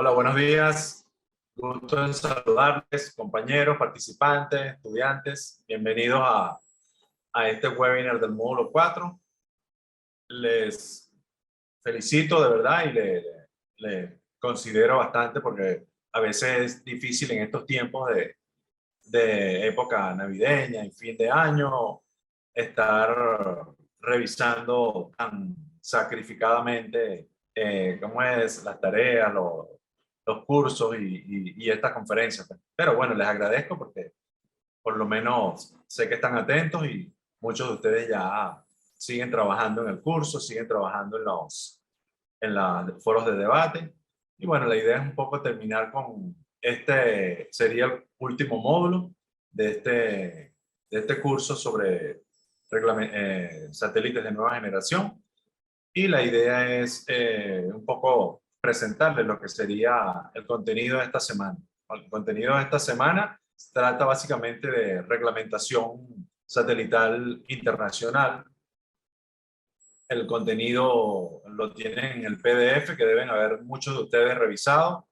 Hola, buenos días. Gusto en saludarles, compañeros, participantes, estudiantes. Bienvenidos a este webinar del módulo 4. Les felicito de verdad y le considero bastante porque a veces es difícil en estos tiempos de época navideña y fin de año estar revisando tan sacrificadamente cómo es las tareas, los cursos y estas conferencias. Pero bueno, les agradezco porque por lo menos sé que están atentos y muchos de ustedes ya siguen trabajando en el curso, siguen trabajando en los foros de debate. Y bueno, la idea es un poco terminar con este, sería el último módulo de este curso sobre satélites de nueva generación. Y la idea es un poco presentarles lo que sería el contenido de esta semana. El contenido de esta semana trata básicamente de reglamentación satelital internacional. El contenido lo tienen en el PDF que deben haber muchos de ustedes revisado.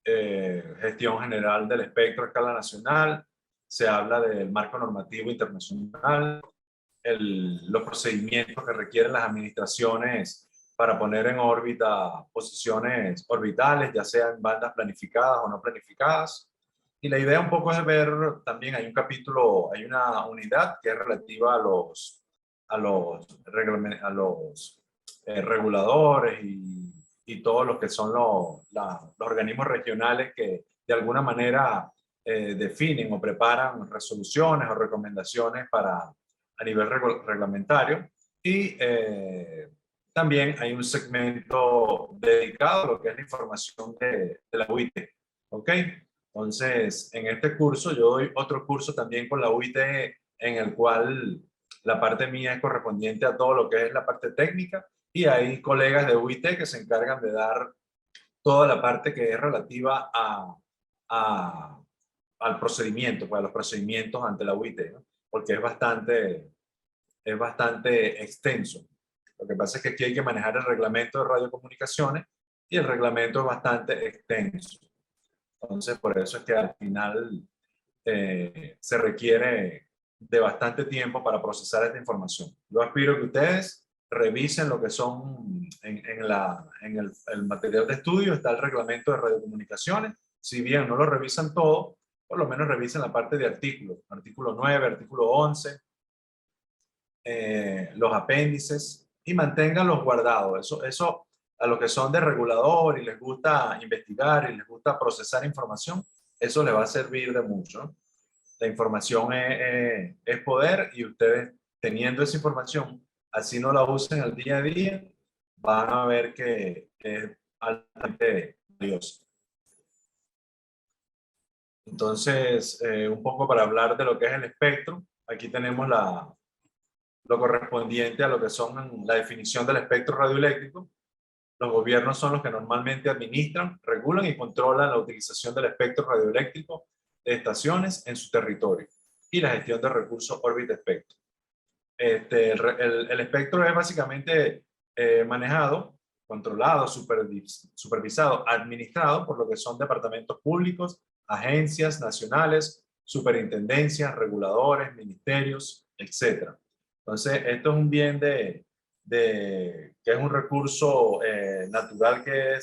Gestión general del espectro a escala nacional. Se habla del marco normativo internacional, los procedimientos que requieren las administraciones para poner en órbita posiciones orbitales, ya sean bandas planificadas o no planificadas. Y la idea un poco es ver, también hay un capítulo, hay una unidad que es relativa a los reguladores y todos los que son los organismos regionales que de alguna manera definen o preparan resoluciones o recomendaciones a nivel reglamentario. Y también hay un segmento dedicado a lo que es la información de la UIT. ¿Ok? Entonces, en este curso, yo doy otro curso también con la UIT en el cual la parte mía es correspondiente a todo lo que es la parte técnica y hay colegas de UIT que se encargan de dar toda la parte que es relativa a, al procedimiento, pues a los procedimientos ante la UIT, ¿no? Porque es bastante extenso. Lo que pasa es que aquí hay que manejar el reglamento de radiocomunicaciones y el reglamento es bastante extenso. Entonces, por eso es que al final se requiere de bastante tiempo para procesar esta información. Yo aspiro que ustedes revisen lo que son el material de estudio, está el reglamento de radiocomunicaciones. Si bien no lo revisan todo, por lo menos revisen la parte de artículos, artículo 9, artículo 11, los apéndices y manténganlos guardados. Eso a los que son de regulador y les gusta investigar y les gusta procesar información, eso les va a servir de mucho. La información es poder y ustedes teniendo esa información, así no la usen al día a día, van a ver que es altamente valiosa. Entonces, un poco para hablar de lo que es el espectro, aquí tenemos lo correspondiente a lo que son la definición del espectro radioeléctrico. Los gobiernos son los que normalmente administran, regulan y controlan la utilización del espectro radioeléctrico de estaciones en su territorio y la gestión de recursos órbita-espectro. El espectro es básicamente manejado, controlado, supervisado, administrado por lo que son departamentos públicos, agencias nacionales, superintendencias, reguladores, ministerios, etc. Entonces, esto es un bien que es un recurso natural que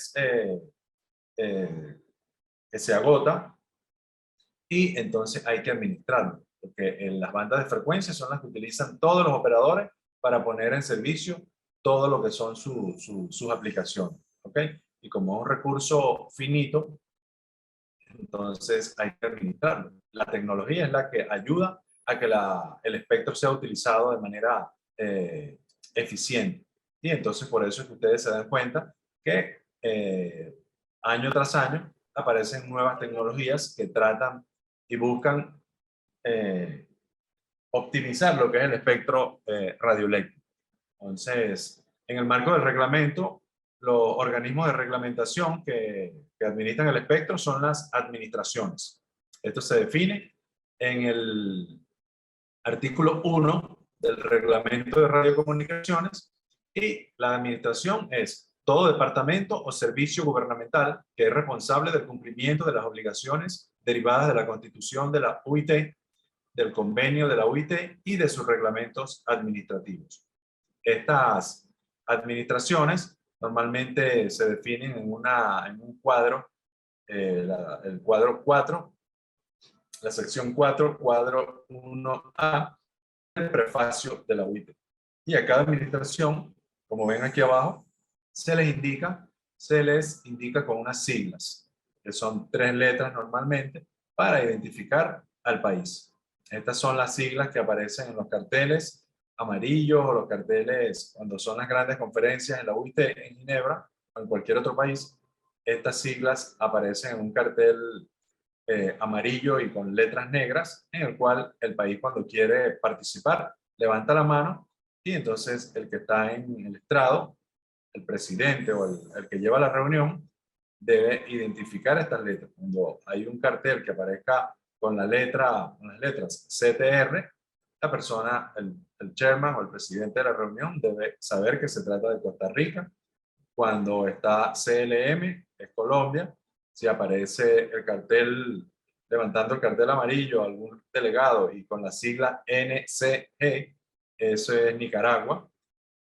se agota y entonces hay que administrarlo, porque en las bandas de frecuencia son las que utilizan todos los operadores para poner en servicio todo lo que son sus aplicaciones, ¿ok? Y como es un recurso finito, entonces hay que administrarlo. La tecnología es la que ayuda a que el espectro sea utilizado de manera eficiente. Y entonces por eso es que ustedes se dan cuenta que año tras año aparecen nuevas tecnologías que tratan y buscan optimizar lo que es el espectro radioeléctrico. Entonces, en el marco del reglamento, los organismos de reglamentación que administran el espectro son las administraciones. Esto se define en el artículo 1 del reglamento de radiocomunicaciones y la administración es todo departamento o servicio gubernamental que es responsable del cumplimiento de las obligaciones derivadas de la Constitución de la UIT, del convenio de la UIT y de sus reglamentos administrativos. Estas administraciones normalmente se definen en un cuadro, el cuadro 4, la sección 4, cuadro 1A, el prefacio de la UIT. Y a cada administración, como ven aquí abajo, se les indica con unas siglas, que son 3 letras normalmente, para identificar al país. Estas son las siglas que aparecen en los carteles amarillos o los carteles cuando son las grandes conferencias en la UIT en Ginebra o en cualquier otro país. Estas siglas aparecen en un cartel amarillo y con letras negras, en el cual el país, cuando quiere participar, levanta la mano y entonces el que está en el estrado, el presidente o el que lleva la reunión, debe identificar estas letras. Cuando hay un cartel que aparezca con las letras CTR, la persona, el chairman o el presidente de la reunión debe saber que se trata de Costa Rica. Cuando está CLM, es Colombia. Si aparece el cartel, levantando el cartel amarillo, algún delegado y con la sigla NCG, eso es Nicaragua.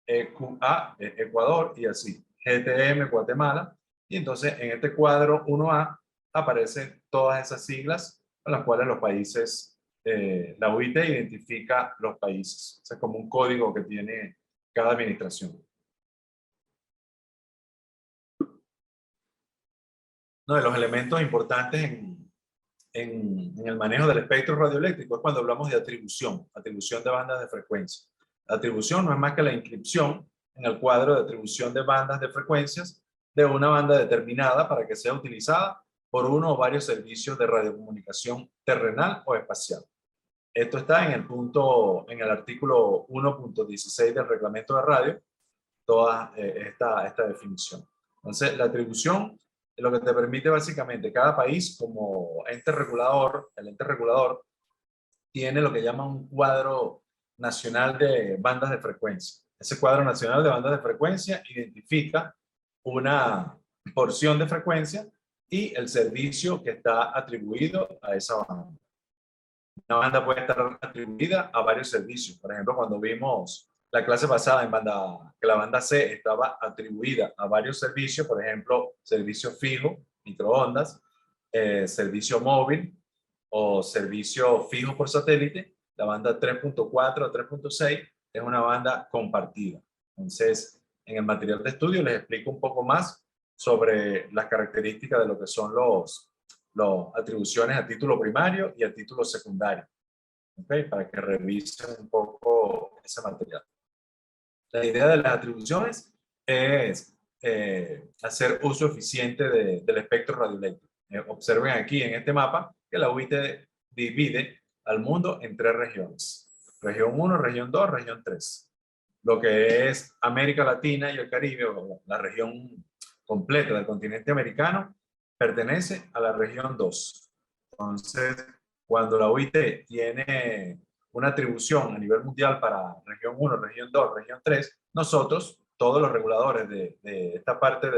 EQA, Ecuador, y así. GTM, Guatemala. Y entonces en este cuadro 1A aparecen todas esas siglas con las cuales los países, la UIT identifica los países. Es como un código que tiene cada administración. Uno de los elementos importantes en el manejo del espectro radioeléctrico es cuando hablamos de atribución de bandas de frecuencia. La atribución no es más que la inscripción en el cuadro de atribución de bandas de frecuencias de una banda determinada para que sea utilizada por uno o varios servicios de radiocomunicación terrenal o espacial. Esto está en el artículo 1.16 del reglamento de radio, toda esta definición. Entonces, la atribución es lo que te permite básicamente cada país como ente regulador, el ente regulador tiene lo que llama un cuadro nacional de bandas de frecuencia. Ese cuadro nacional de bandas de frecuencia identifica una porción de frecuencia y el servicio que está atribuido a esa banda. Una banda puede estar atribuida a varios servicios. Por ejemplo, cuando vimos la clase pasada que la banda C estaba atribuida a varios servicios, por ejemplo, servicio fijo, microondas, servicio móvil o servicio fijo por satélite, la banda 3.4 a 3.6 es una banda compartida. Entonces, en el material de estudio les explico un poco más sobre las características de lo que son las atribuciones a título primario y a título secundario, ¿okay? Para que revisen un poco ese material. La idea de las atribuciones es hacer uso eficiente del espectro radioeléctrico. Observen aquí en este mapa que la UIT divide al mundo en 3 regiones. Región 1, región 2, región 3. Lo que es América Latina y el Caribe, o la región completa del continente americano, pertenece a la región 2. Entonces, cuando la UIT tiene una atribución a nivel mundial para región 1, región 2, región 3, nosotros, todos los reguladores de esta parte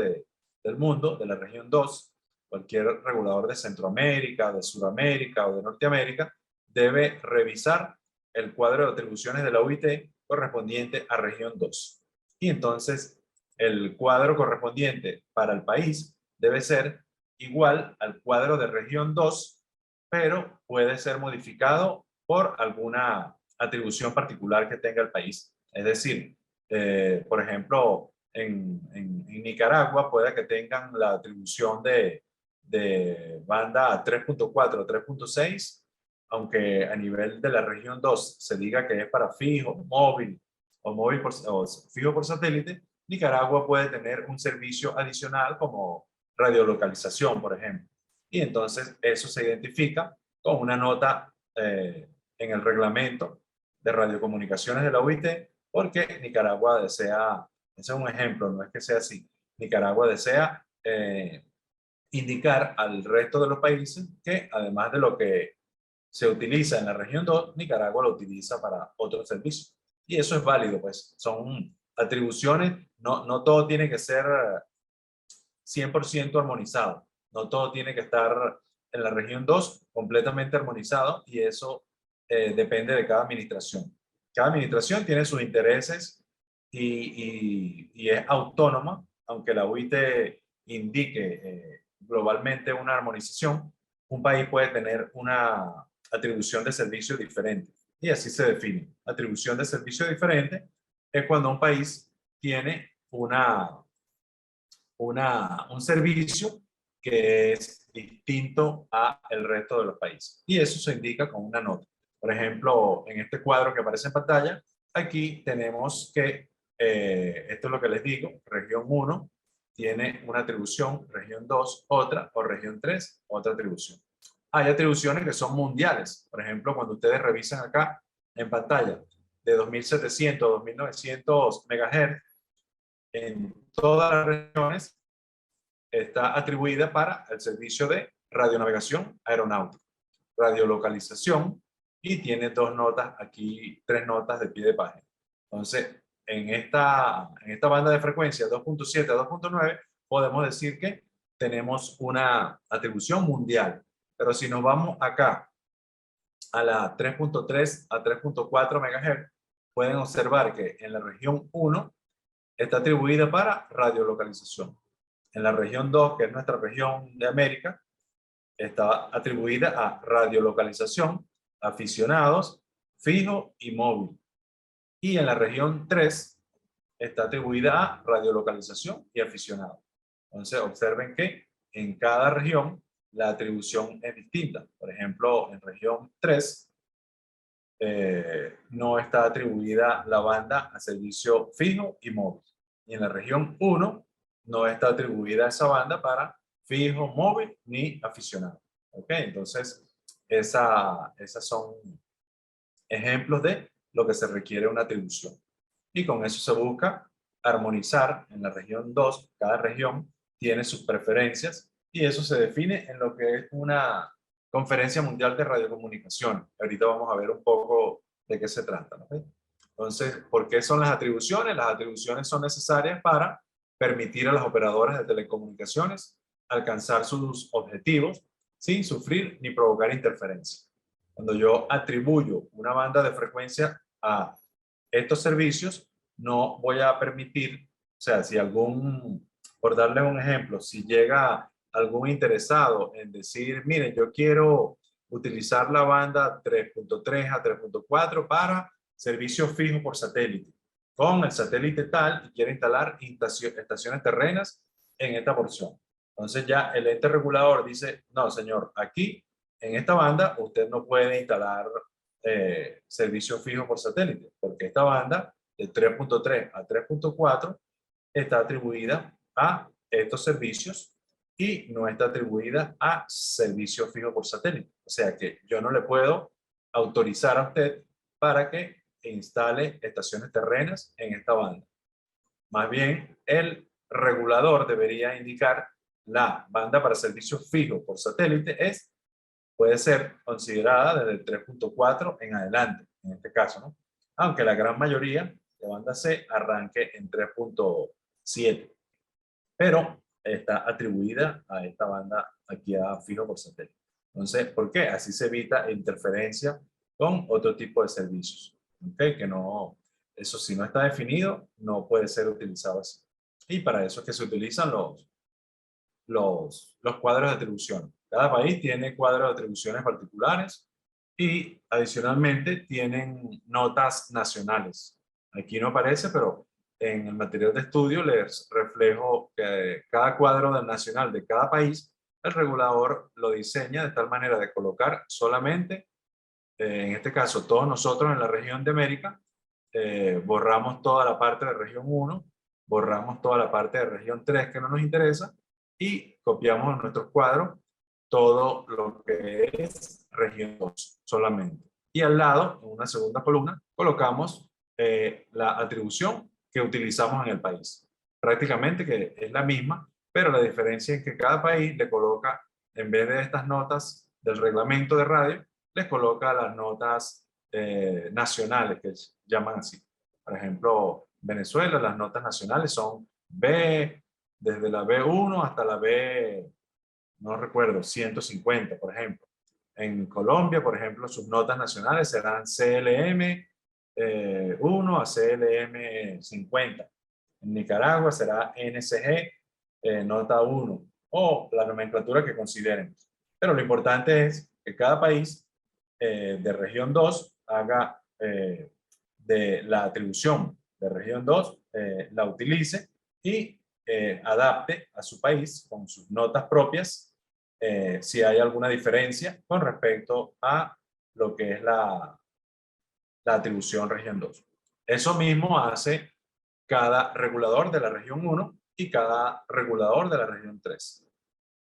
del mundo, de la región 2, cualquier regulador de Centroamérica, de Sudamérica o de Norteamérica, debe revisar el cuadro de atribuciones de la UIT correspondiente a región 2. Y entonces, el cuadro correspondiente para el país debe ser igual al cuadro de región 2, pero puede ser modificado por alguna atribución particular que tenga el país. Es decir, por ejemplo, en Nicaragua puede que tengan la atribución de banda 3.4 o 3.6, aunque a nivel de la región 2 se diga que es para fijo, móvil o fijo por satélite, Nicaragua puede tener un servicio adicional como radiolocalización, por ejemplo. Y entonces eso se identifica con una nota en el reglamento de radiocomunicaciones de la UIT, porque Nicaragua desea, ese es un ejemplo, no es que sea así, Nicaragua desea indicar al resto de los países que además de lo que se utiliza en la región 2, Nicaragua lo utiliza para otros servicios. Y eso es válido, pues son atribuciones no todo tiene que ser 100% armonizado. No todo tiene que estar en la región 2 completamente armonizado y eso depende de cada administración. Cada administración tiene sus intereses y es autónoma, aunque la OIT indique globalmente una armonización, un país puede tener una atribución de servicio diferente y así se define. Atribución de servicio diferente es cuando un país tiene un servicio que es distinto a el resto de los países. Y eso se indica con una nota. Por ejemplo, en este cuadro que aparece en pantalla, aquí tenemos que, esto es lo que les digo, región 1 tiene una atribución, región 2 otra, o región 3 otra atribución. Hay atribuciones que son mundiales. Por ejemplo, cuando ustedes revisan acá en pantalla de 2700 a 2900 MHz, en todas las regiones está atribuida para el servicio de radionavegación aeronáutica, radiolocalización y tiene dos notas aquí, tres notas de pie de página. Entonces, en esta banda de frecuencia 2.7 a 2.9 podemos decir que tenemos una atribución mundial. Pero si nos vamos acá a la 3.3 a 3.4 MHz, pueden observar que en la región 1 está atribuida para radiolocalización. En la región 2, que es nuestra región de América, está atribuida a radiolocalización, aficionados, fijo y móvil. Y en la región 3 está atribuida a radiolocalización y aficionado. Entonces, observen que en cada región la atribución es distinta. Por ejemplo, en región 3 no está atribuida la banda a servicio fijo y móvil. Y en la región 1 no está atribuida esa banda para fijo, móvil ni aficionado. ¿Ok? Entonces, esas son ejemplos de lo que se requiere una atribución. Y con eso se busca armonizar en la región 2. Cada región tiene sus preferencias y eso se define en lo que es una Conferencia Mundial de Radiocomunicación. Ahorita vamos a ver un poco de qué se trata, ¿no? Entonces, ¿por qué son las atribuciones? Las atribuciones son necesarias para permitir a las operadoras de telecomunicaciones alcanzar sus objetivos sin sufrir ni provocar interferencia. Cuando yo atribuyo una banda de frecuencia a estos servicios, no voy a permitir, o sea, si por darle un ejemplo, si llega algún interesado en decir, miren, yo quiero utilizar la banda 3.3 a 3.4 para servicio fijo por satélite, con el satélite tal y quiere instalar estaciones terrenas en esta porción. Entonces ya el ente regulador dice, no señor, aquí en esta banda usted no puede instalar servicio fijo por satélite, porque esta banda de 3.3 a 3.4 está atribuida a estos servicios y no está atribuida a servicio fijo por satélite. O sea que yo no le puedo autorizar a usted para que instale estaciones terrenas en esta banda. Más bien, el regulador debería indicar la banda para servicio fijo por satélite puede ser considerada desde el 3.4 en adelante, en este caso, ¿no? Aunque la gran mayoría de banda C arranque en 3.7, pero está atribuida a esta banda aquí a fijo por satélite. Entonces, ¿por qué? Así se evita interferencia con otro tipo de servicios. ¿Okay? Que no, eso si no está definido, no puede ser utilizado así. Y para eso es que se utilizan los cuadros de atribución. Cada país tiene cuadros de atribuciones particulares y adicionalmente tienen notas nacionales. Aquí no aparece, pero en el material de estudio les reflejo que cada cuadro nacional de cada país, el regulador lo diseña de tal manera de colocar solamente, en este caso todos nosotros en la región de América, borramos toda la parte de región 1, borramos toda la parte de región 3 que no nos interesa y copiamos en nuestros cuadros todo lo que es región 2 solamente. Y al lado, en una segunda columna, colocamos la atribución que utilizamos en el país. Prácticamente que es la misma, pero la diferencia es que cada país le coloca, en vez de estas notas del reglamento de radio, les coloca las notas nacionales, que llaman así. Por ejemplo, Venezuela las notas nacionales son B, desde la B1 hasta la B, no recuerdo, 150, por ejemplo. En Colombia, por ejemplo, sus notas nacionales serán CLM 1 a CLM 50. En Nicaragua será NSG nota 1 o la nomenclatura que consideren. Pero lo importante es que cada país de región 2 haga de la atribución de región 2, la utilice y adapte a su país con sus notas propias si hay alguna diferencia con respecto a lo que es la atribución región 2. Eso mismo hace cada regulador de la región 1 y cada regulador de la región 3.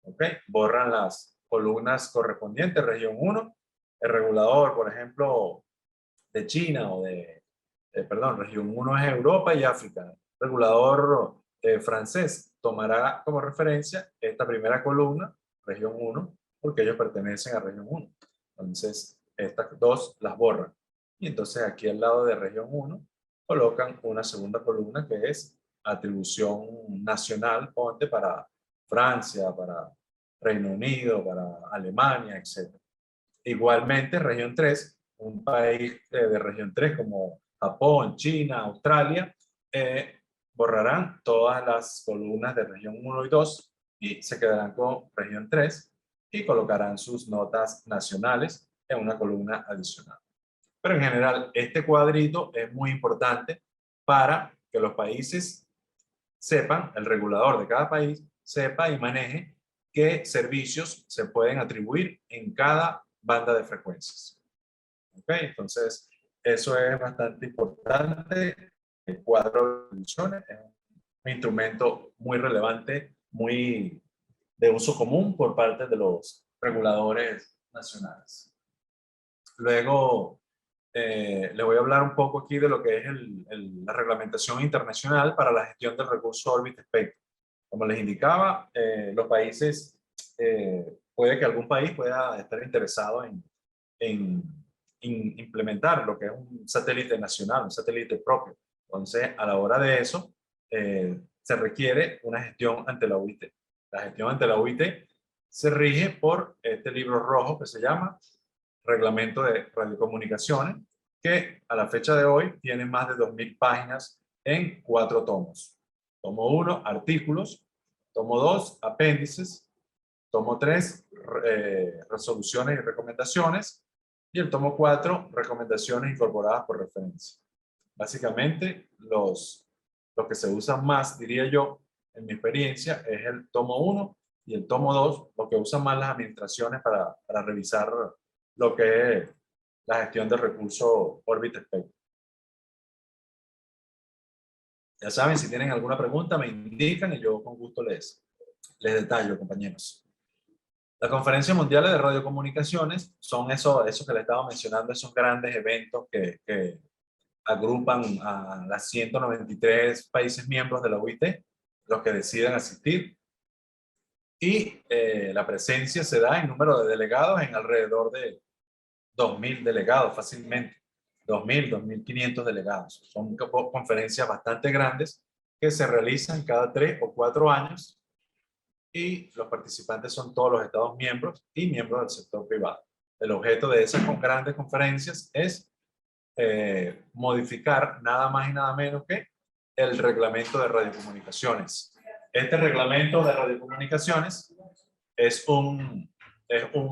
¿Ok? Borran las columnas correspondientes, región 1. El regulador, por ejemplo, de China o perdón, región 1 es Europa y África. El regulador francés tomará como referencia esta primera columna, región 1, porque ellos pertenecen a región 1. Entonces, estas dos las borran. Y entonces aquí al lado de región 1 colocan una segunda columna que es atribución nacional, ponte para Francia, para Reino Unido, para Alemania, etc. Igualmente, región 3, un país de región 3 como Japón, China, Australia, borrarán todas las columnas de región 1 y 2 y se quedarán con región 3 y colocarán sus notas nacionales en una columna adicional. Pero en general, este cuadrito es muy importante para que los países sepan, el regulador de cada país sepa y maneje qué servicios se pueden atribuir en cada banda de frecuencias. ¿Ok? Entonces, eso es bastante importante. El cuadro de funciones es un instrumento muy relevante, muy de uso común por parte de los reguladores nacionales. Luego, les voy a hablar un poco aquí de lo que es la reglamentación internacional para la gestión del recurso órbita-espectro. Como les indicaba, los países, puede que algún país pueda estar interesado en implementar lo que es un satélite nacional, un satélite propio. Entonces, a la hora de eso, se requiere una gestión ante la UIT. La gestión ante la UIT se rige por este libro rojo que se llama Reglamento de Radiocomunicaciones, que a la fecha de hoy tiene más de 2.000 páginas en 4 tomos. Tomo 1, artículos. Tomo 2, apéndices. Tomo 3, resoluciones y recomendaciones. Y el tomo 4, recomendaciones incorporadas por referencia. Básicamente, lo que se usa más, diría yo, en mi experiencia, es el tomo 1 y el tomo 2, lo que usan más las administraciones para revisar lo que es la gestión del recurso órbita-espectro. Ya saben, si tienen alguna pregunta, me indican y yo con gusto les detallo, compañeros. La Conferencia Mundial de Radiocomunicaciones son eso que les estaba mencionando, esos grandes eventos que agrupan a las 193 países miembros de la OIT, los que deciden asistir. Y la presencia se da en número de delegados en alrededor de 2.000 delegados fácilmente. 2.000, 2.500 delegados. Son conferencias bastante grandes que se realizan cada 3 o 4 años y los participantes son todos los Estados miembros y miembros del sector privado. El objeto de esas grandes conferencias es modificar nada más y nada menos que el reglamento de radiocomunicaciones. Este reglamento de radiocomunicaciones es un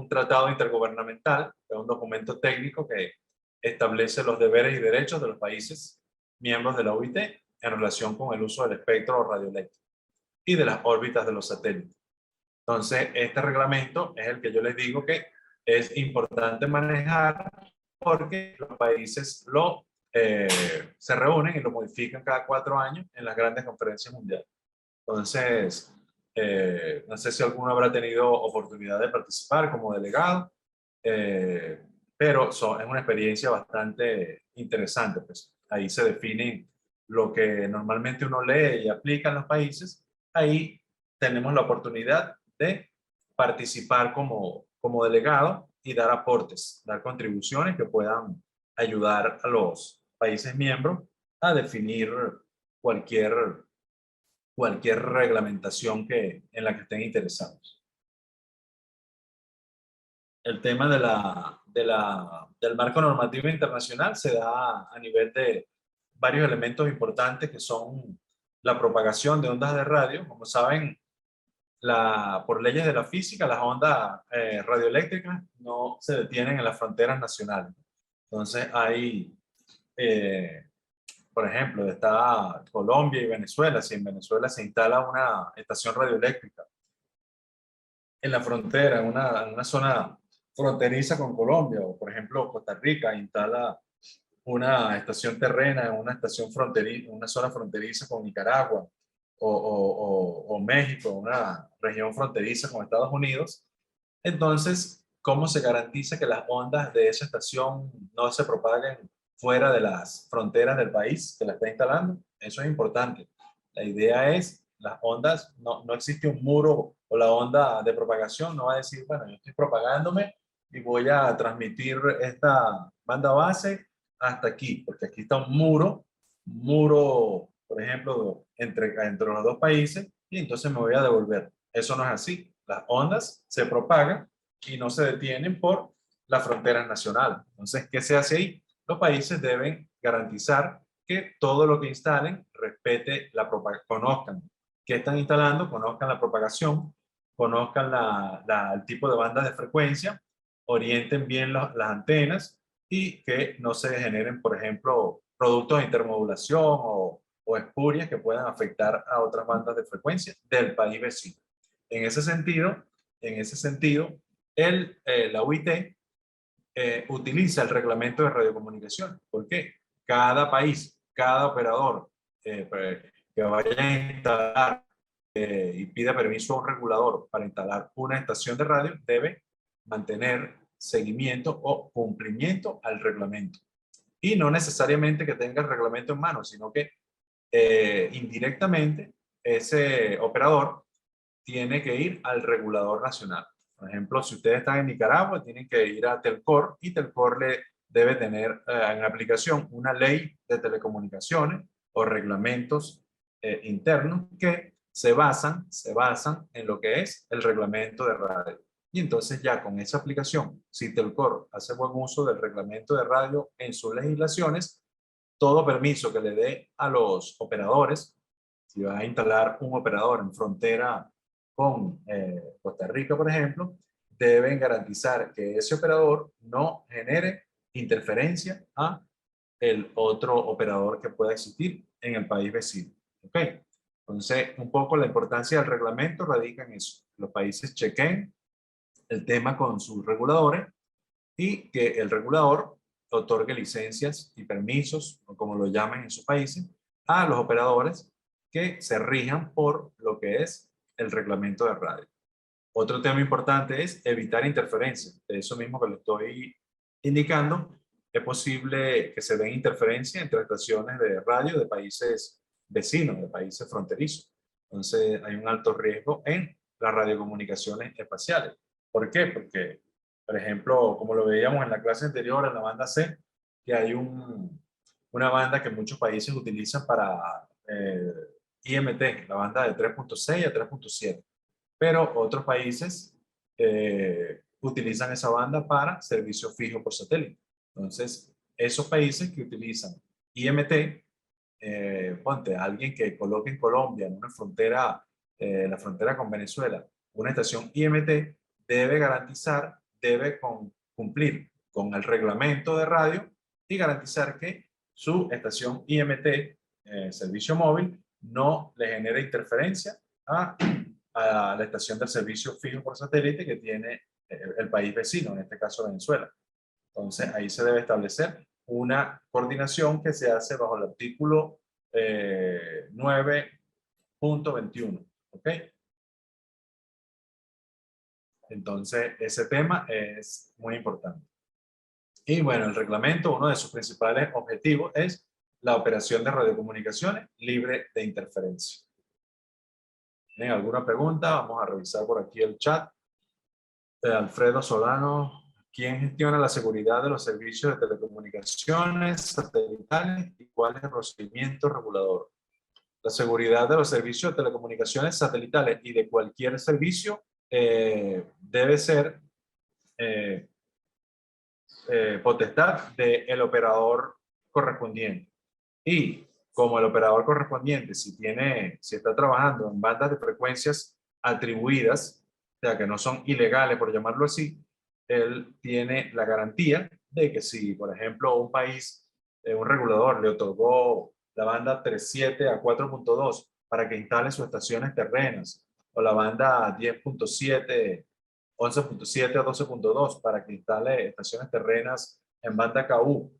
tratado intergubernamental, es un documento técnico que establece los deberes y derechos de los países miembros de la OIT en relación con el uso del espectro radioeléctrico y de las órbitas de los satélites. Entonces, este reglamento es el que yo les digo que es importante manejar porque los países se reúnen y lo modifican cada 4 años en las grandes conferencias mundiales. Entonces, no sé si alguno habrá tenido oportunidad de participar como delegado, pero es una experiencia bastante interesante. Pues ahí se define lo que normalmente uno lee y aplica en los países. Ahí tenemos la oportunidad de participar como delegado y dar aportes, dar contribuciones que puedan ayudar a los países miembros a definir cualquier reglamentación en la que estén interesados. El tema del marco normativo internacional se da a nivel de varios elementos importantes que son la propagación de ondas de radio. Como saben, por leyes de la física, las ondas radioeléctricas no se detienen en las fronteras nacionales. Entonces por ejemplo, está Colombia y Venezuela. Si en Venezuela se instala una estación radioeléctrica en la frontera, en una zona fronteriza con Colombia, o por ejemplo Costa Rica instala una estación terrena en una estación fronteriza, una zona fronteriza con Nicaragua, o México, una región fronteriza con Estados Unidos, entonces, ¿cómo se garantiza que las ondas de esa estación no se propaguen fuera de las fronteras del país que la está instalando? Eso es importante. La idea es, las ondas, no existe un muro, o la onda de propagación no va a decir, bueno, yo estoy propagándome y voy a transmitir esta banda base hasta aquí, porque aquí está un muro, por ejemplo, entre los dos países, y entonces me voy a devolver. Eso no es así. Las ondas se propagan y no se detienen por las fronteras nacionales. Entonces, ¿qué se hace ahí? Los países deben garantizar que todo lo que instalen respete conozcan qué están instalando, conozcan la propagación, conozcan el tipo de banda de frecuencia, orienten bien las antenas y que no se generen, por ejemplo, productos de intermodulación o espurias que puedan afectar a otras bandas de frecuencia del país vecino. En ese sentido, la UIT utiliza el reglamento de radiocomunicación. ¿Por qué? Cada país, cada operador que vaya a instalar y pida permiso a un regulador para instalar una estación de radio debe mantener seguimiento o cumplimiento al reglamento. Y no necesariamente que tenga el reglamento en mano, sino que indirectamente ese operador tiene que ir al regulador nacional. Por ejemplo, si ustedes están en Nicaragua, tienen que ir a Telcor, y Telcor le debe tener en aplicación una ley de telecomunicaciones o reglamentos internos que se basan en lo que es el reglamento de radio. Y entonces ya con esa aplicación, si Telcor hace buen uso del reglamento de radio en sus legislaciones, todo permiso que le dé a los operadores, si va a instalar un operador en frontera con Costa Rica, por ejemplo, deben garantizar que ese operador no genere interferencia a el otro operador que pueda existir en el país vecino. ¿Ok? Entonces, un poco la importancia del reglamento radica en eso. Los países chequen el tema con sus reguladores y que el regulador otorgue licencias y permisos, o como lo llamen en sus países, a los operadores que se rijan por lo que es el reglamento de radio. Otro tema importante es evitar interferencias. De eso mismo que le estoy indicando, es posible que se den interferencias entre estaciones de radio de países vecinos, de países fronterizos. Entonces hay un alto riesgo en las radiocomunicaciones espaciales. ¿Por qué? Porque, por ejemplo, como lo veíamos en la clase anterior, en la banda C, que hay una banda que muchos países utilizan para IMT, la banda de 3.6 a 3.7. Pero otros países utilizan esa banda para servicio fijo por satélite. Entonces, esos países que utilizan IMT, ponte, alguien que coloque en Colombia, en una frontera, la frontera con Venezuela, una estación IMT, debe garantizar, cumplir con el reglamento de radio y garantizar que su estación IMT, servicio móvil, no le genere interferencia a la estación del servicio fijo por satélite que tiene el país vecino, en este caso Venezuela. Entonces, ahí se debe establecer una coordinación que se hace bajo el artículo 9.21. ¿Ok? Entonces, ese tema es muy importante. Y bueno, el reglamento, uno de sus principales objetivos es la operación de radiocomunicaciones libre de interferencia. ¿Tienen alguna pregunta? Vamos a revisar por aquí el chat. Alfredo Solano, ¿quién gestiona la seguridad de los servicios de telecomunicaciones satelitales y cuál es el procedimiento regulador? La seguridad de los servicios de telecomunicaciones satelitales y de cualquier servicio debe ser eh, potestad del operador correspondiente. Y como el operador correspondiente, si está trabajando en bandas de frecuencias atribuidas, o sea, que no son ilegales, por llamarlo así, él tiene la garantía de que si, por ejemplo, un país, un regulador le otorgó la banda 3.7 a 4.2 para que instale sus estaciones terrenas, o la banda 10.7, 11.7 a 12.2 para que instale estaciones terrenas en banda KU,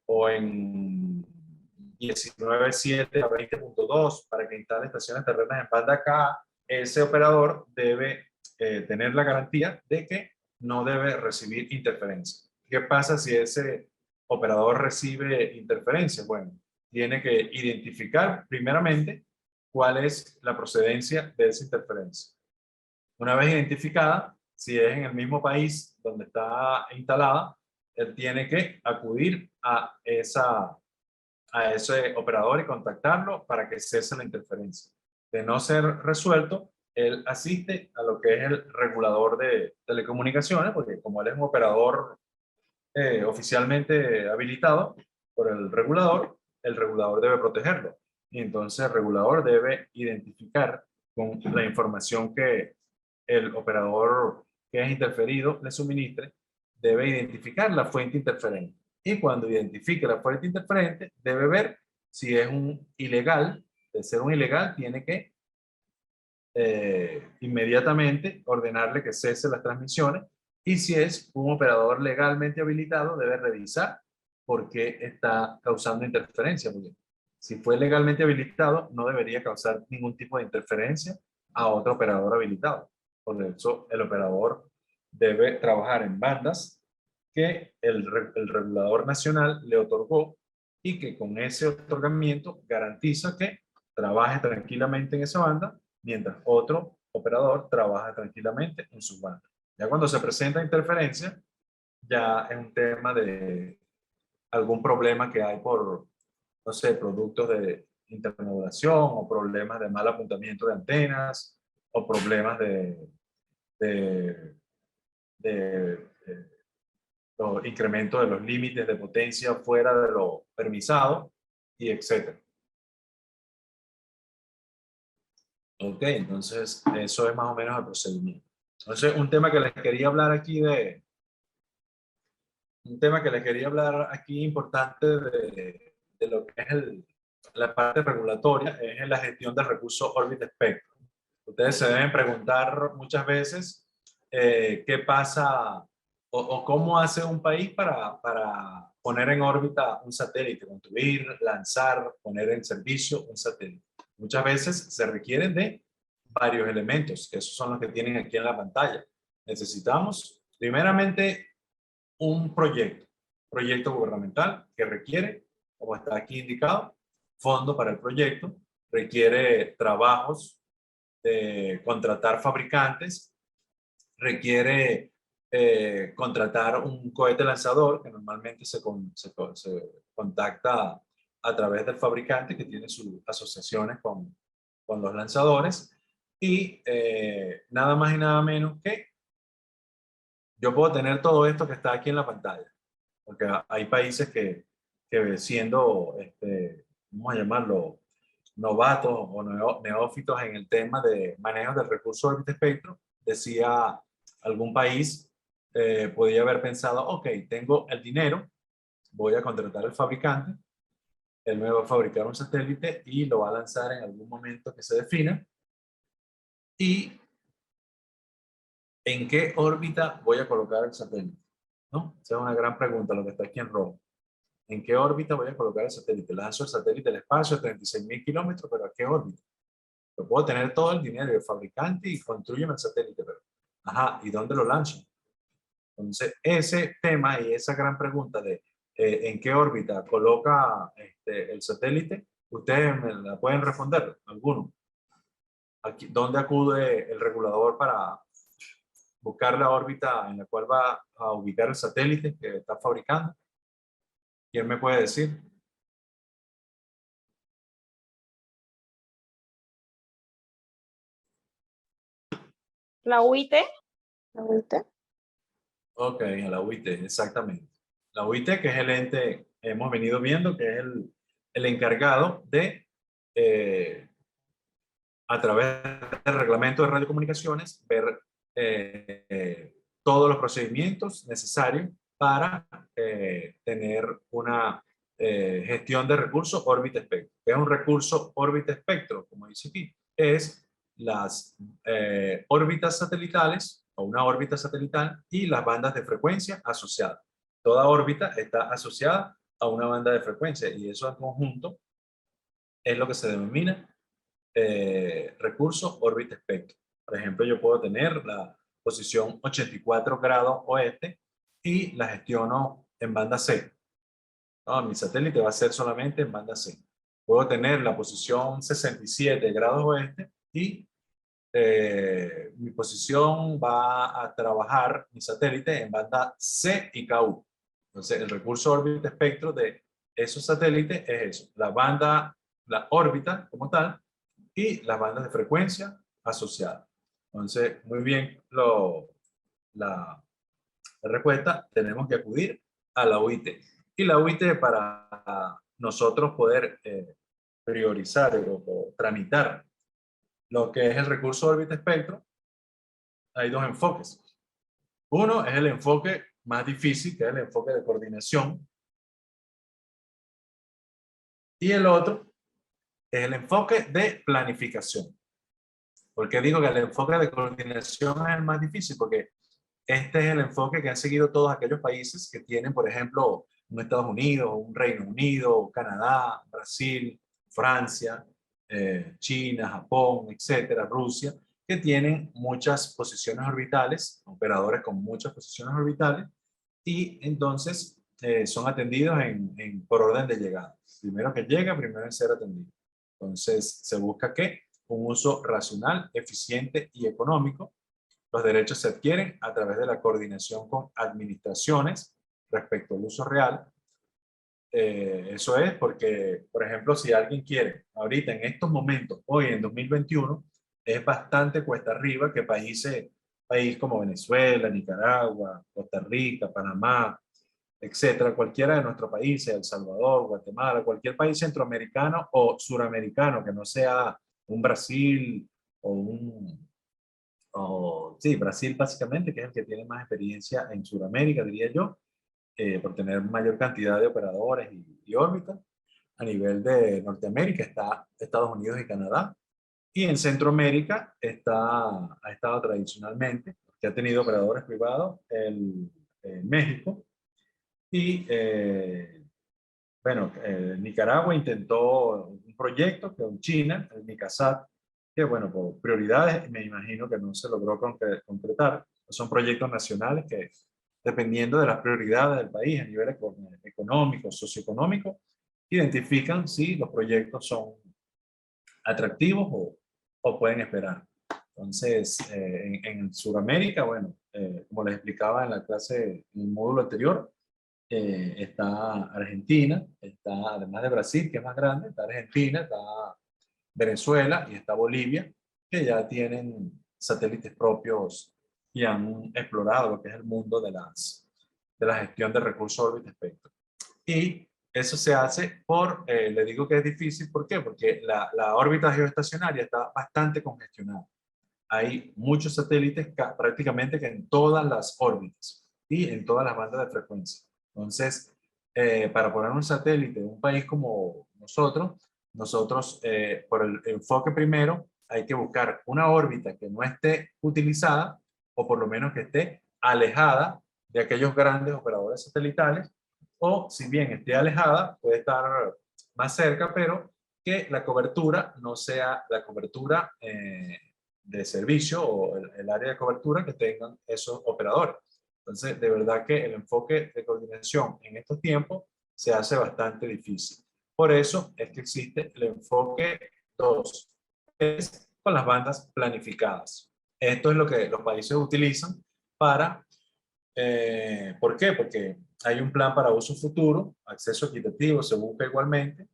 o en 19.7 a 20.2 para que instale estaciones terrenas en banda K, ese operador debe tener la garantía de que no debe recibir interferencia. ¿Qué pasa si ese operador recibe interferencia? Bueno, tiene que identificar primeramente cuál es la procedencia de esa interferencia. Una vez identificada, si es en el mismo país donde está instalada, él tiene que acudir a ese operador y contactarlo para que cese la interferencia. De no ser resuelto, él asiste a lo que es el regulador de telecomunicaciones, porque como él es un operador oficialmente habilitado por el regulador debe protegerlo. Y entonces el regulador debe identificar con la información que el operador que es interferido le suministre, debe identificar la fuente interferente. Y cuando identifique la fuente interferente, debe ver si es un ilegal. De ser un ilegal, tiene que inmediatamente ordenarle que cese las transmisiones, y si es un operador legalmente habilitado, debe revisar por qué está causando interferencia. Porque si fue legalmente habilitado, no debería causar ningún tipo de interferencia a otro operador habilitado. Por eso, el operador debe trabajar en bandas que el regulador nacional le otorgó, y que con ese otorgamiento garantiza que trabaje tranquilamente en esa banda mientras otro operador trabaja tranquilamente en su banda. Ya cuando se presenta interferencia, ya es un tema de algún problema que hay por, no sé, productos de intermodulación, o problemas de mal apuntamiento de antenas, o problemas de, de los incrementos de los límites de potencia fuera de lo permisado, y etcétera. Ok, entonces eso es más o menos el procedimiento. Entonces, un tema que les quería hablar aquí importante de lo que es la parte regulatoria, es la gestión del recurso órbita espectro. Ustedes se deben preguntar muchas veces qué pasa o cómo hace un país para poner en órbita un satélite, construir, lanzar, poner en servicio un satélite. Muchas veces se requieren de varios elementos, que esos son los que tienen aquí en la pantalla. Necesitamos, primeramente, un proyecto gubernamental que requiere, como está aquí indicado, fondo para el proyecto, requiere trabajos de contratar fabricantes, requiere contratar un cohete lanzador, que normalmente se contacta a través del fabricante, que tiene sus asociaciones con los lanzadores, y nada más y nada menos que yo puedo tener todo esto que está aquí en la pantalla, porque hay países que siendo, vamos a llamarlo, novatos o neófitos en el tema de manejo del recurso órbita espectro, decía algún país, podía haber pensado, ok, tengo el dinero, voy a contratar al fabricante, él me va a fabricar un satélite y lo va a lanzar en algún momento que se defina, y ¿en qué órbita voy a colocar el satélite? ¿No? Esa es una gran pregunta, lo que está aquí en rojo. ¿En qué órbita voy a colocar el satélite? Lanzo el satélite al espacio a 36.000 kilómetros, pero ¿a qué órbita? Yo puedo tener todo el dinero del fabricante y construyo el satélite, pero, ajá, ¿y dónde lo lanzo? Entonces, ese tema y esa gran pregunta de en qué órbita coloca el satélite, ustedes me la pueden responder, alguno. Aquí, ¿dónde acude el regulador para buscar la órbita en la cual va a ubicar el satélite que está fabricando? ¿Quién me puede decir? La UIT. La UIT. Ok, a la UIT, exactamente. La UIT, que es el ente, hemos venido viendo que es el encargado de, a través del reglamento de radiocomunicaciones, ver todos los procedimientos necesarios para tener una gestión de recursos órbita-espectro. ¿Qué es un recurso órbita-espectro? Como dice aquí, es las órbitas satelitales o una órbita satelital y las bandas de frecuencia asociadas. Toda órbita está asociada a una banda de frecuencia y eso en conjunto es lo que se denomina recurso órbita-espectro. Por ejemplo, yo puedo tener la posición 84 grados oeste y la gestiono en banda C. No, mi satélite va a ser solamente en banda C. Puedo tener la posición 67 grados oeste y mi posición va a trabajar mi satélite en banda C y KU. Entonces, el recurso órbita espectro de esos satélites es eso, la banda, la órbita como tal y las bandas de frecuencia asociadas. Entonces, muy bien la, la respuesta, tenemos que acudir a la UIT. Y la UIT para nosotros poder priorizar o tramitar lo que es el recurso órbita espectro, hay dos enfoques. Uno es el enfoque más difícil, que es el enfoque de coordinación. Y el otro es el enfoque de planificación. ¿Por qué digo que el enfoque de coordinación es el más difícil? Porque este es el enfoque que han seguido todos aquellos países que tienen, por ejemplo, un Estados Unidos, un Reino Unido, Canadá, Brasil, Francia, China, Japón, etcétera, Rusia, que tienen muchas posiciones orbitales, operadores con muchas posiciones orbitales, y entonces son atendidos por orden de llegada. Primero que llega, primero en ser atendido. Entonces, se busca que un uso racional, eficiente y económico. Los derechos se adquieren a través de la coordinación con administraciones respecto al uso real. Eso es porque, por ejemplo, si alguien quiere, ahorita en estos momentos, hoy en 2021, es bastante cuesta arriba que país como Venezuela, Nicaragua, Costa Rica, Panamá, etcétera, cualquiera de nuestros países, El Salvador, Guatemala, cualquier país centroamericano o suramericano que no sea un Brasil o sí, Brasil básicamente, que es el que tiene más experiencia en Sudamérica, diría yo, por tener mayor cantidad de operadores y órbitas. A nivel de Norteamérica está Estados Unidos y Canadá. Y en Centroamérica ha estado tradicionalmente, que ha tenido operadores privados, México. Y bueno, Nicaragua intentó un proyecto con China, el Nicasat, que bueno, por prioridades me imagino que no se logró concretar. Son proyectos nacionales que, dependiendo de las prioridades del país a nivel económico, socioeconómico, identifican si los proyectos son atractivos o pueden esperar. Entonces, en Sudamérica, bueno, como les explicaba en la clase, en el módulo anterior, está Argentina, está además de Brasil, que es más grande, está Argentina, está Venezuela y está Bolivia, que ya tienen satélites propios y han explorado lo que es el mundo de la gestión de recursos órbita espectro. Y eso se hace le digo que es difícil, ¿por qué? Porque la órbita geoestacionaria está bastante congestionada. Hay muchos satélites prácticamente que en todas las órbitas y en todas las bandas de frecuencia. Entonces, para poner un satélite en un país como nosotros por el enfoque primero, hay que buscar una órbita que no esté utilizada o por lo menos que esté alejada de aquellos grandes operadores satelitales, o si bien esté alejada, puede estar más cerca, pero que la cobertura no sea la cobertura de servicio o el área de cobertura que tengan esos operadores. Entonces, de verdad que el enfoque de coordinación en estos tiempos se hace bastante difícil. Por eso es que existe el enfoque 2, que es con las bandas planificadas. Esto es lo que los países utilizan para, ¿por qué? Porque hay un plan para uso futuro, acceso equitativo, se busca igualmente.